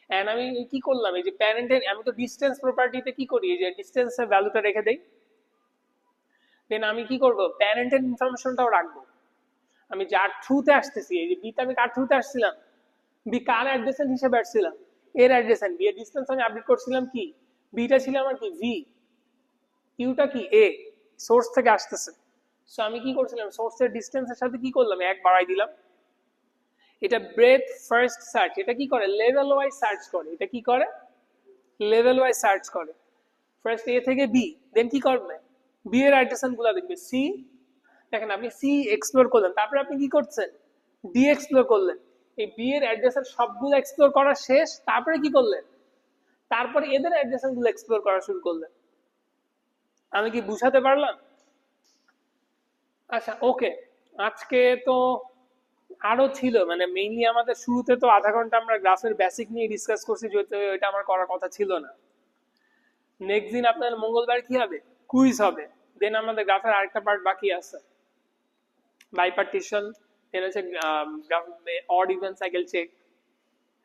এন্ড আমি কি করলাম, এই যে প্যারেন্টের আমি তো ডিসটেন্স প্রপার্টিতে কি করি, এই যে ডিসটেন্সের ভ্যালুটা রেখে দেই, দেন আমি কি করব, প্যারেন্টের ইনফরমেশনটাও রাখবো, আমি যার থ্রুতে আসতেছি, এই যে বিতে আমি কার থ্রুতে আসছিলাম, বি কার অ্যাডজেসেন্ট হিসেবে আসছিলাম, এর অ্যাডজেসেন্ট, বি এর ডিসটেন্স আমি আপডেট করছিলাম কি, বিটা ছিল আমার কি ভি, ইউটা কি এ, সোর্স থেকে আসতেছে। সো আমি কি করছিলাম, সোর্সের ডিসটেন্সের সাথে কি করলাম, এক বাড়াই দিলাম। এটা ব্রেথ ফার্স্ট সার্চ, এটা কি করে, লেভেল ওয়াইজ সার্চ করে, এটা কি করে, লেভেল ওয়াইজ সার্চ করে, ফার্স্ট এ থেকে বি, দেন কি করবে, বি এর অ্যাড্রেসেন্ট গুলো দেখবে, সি, দেখেন আপনি সি এক্সপ্লোর করলেন, তারপরে আপনি কি করছেন, ডি এক্সপ্লোর করলেন, এই বি এর অ্যাডজেসেন্ট সবগুলো এক্সপ্লোর করা শেষ, তারপরে কি করলেন? তারপরে এদের অ্যাডজেসেন্ট গুলো এক্সপ্লোর করা শুরু করলেন। আমি কি বুঝাতে পারলাম? আচ্ছা ওকে, আজকে তো আরো ছিল, মানে মেইনলি আমাদের শুরুতে তো আধা ঘন্টা আমরা গ্রাফের বেসিক নিয়ে ডিসকাস করছি, যেহেতু এটা আমার করার কথা ছিল না। নেক্সট দিন আপনার মঙ্গলবার কি হবে? কুইজ হবে। দেন আমাদের গ্রাফের আরেকটা পার্ট বাকি আছে, বাইপার্টিশন, দেন হচ্ছে অড ইভেন সাইকেল চেক।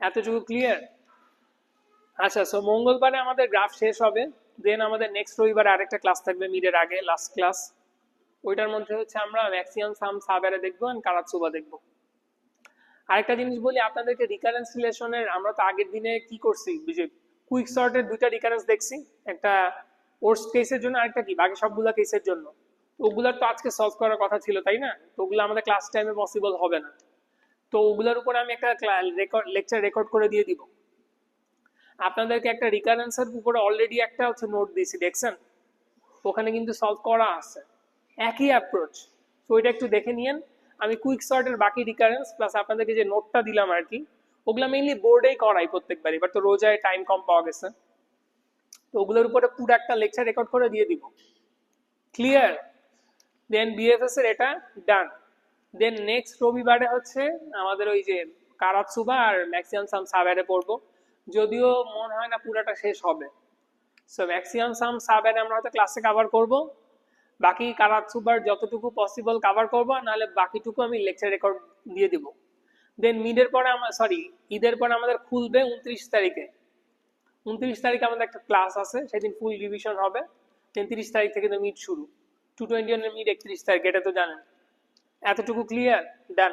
এতটুকু ক্লিয়ার? আচ্ছা, সো মঙ্গলবারে আমাদের গ্রাফ শেষ হবে। দেন আমাদের নেক্সট রবিবারে আরেকটা ক্লাস থাকবে মিডের আগে, লাস্ট ক্লাস। ওইটার মধ্যে হচ্ছে আমরা ম্যাক্সিমাম সাম সাবেরে দেখবো এন্ড কারাতসুবা দেখবো। আরেকটা জিনিস বলি আপনাদেরকে, রিকারেন্স রিলেশনের আমরা তো আগের দিনে কি করছি, যে কুইক সর্টের দুইটা রিকারেন্স দেখছি, একটা ওর্স্ট কেসের জন্য, আরেকটা কি বাকি সবগুলা কেসের জন্য। ওগুলার তো আজকে সলভ করার কথা ছিল, তাই না? তো ওগুলো আমাদের ক্লাস টাইমে পসিবল হবে না। তো ওগুলোর উপরে আমি একটা লেকচার রেকর্ড করে দিয়ে দিব। আপনাদেরকে একটা রিকারেন্সের উপরে অলরেডি একটা হচ্ছে নোট দিয়েছি, দেখছেন? ওখানে কিন্তু সলভ করা আছে, একই অ্যাপ্রোচ। তো ওইটা একটু দেখে নিয়েন। আমি কুইক সর্টের বাকি রিকারেন্স প্লাস আপনাদেরকে যে নোটটা দিলাম আর কি, ওগুলো মেইনলি বোর্ডেই করাই প্রত্যেকবার। এবার তো রোজায় টাইম কম পাওয়া গেছে, তো ওগুলোর উপরে পুরো একটা লেকচার রেকর্ড করে দিয়ে দিব। ক্লিয়ার? দেন বিএফএস এর এটা ডান। দেন নেক্সট রবিবারে হচ্ছে আমাদের ওই যে কারাতসুবা আর ম্যাক্সিমাম সাম সাবেরে পড়বো, যদিও মনে হয় না পুরাটা শেষ হবে। সো ম্যাক্সিমাম সাম সাবেরে আমরা হয়তো ক্লাসে কভার করব, বাকি কারাতসুবার যতটুকু পসিবল কভার করবো, নাহলে বাকিটুকু আমি লেকচার রেকর্ড দিয়ে দিব। দেন মিডের পরে আমার ঈদের পরে আমাদের খুলবে 29 তারিখে। 29 তারিখে আমাদের একটা ক্লাস আছে, সেদিন ফুল রিভিশন হবে। 30 তারিখ থেকে তো মিড শুরু, 221 এর মিড 31 তারিখ, এটা তো জানেন। এতটুকু ক্লিয়ার? ডান।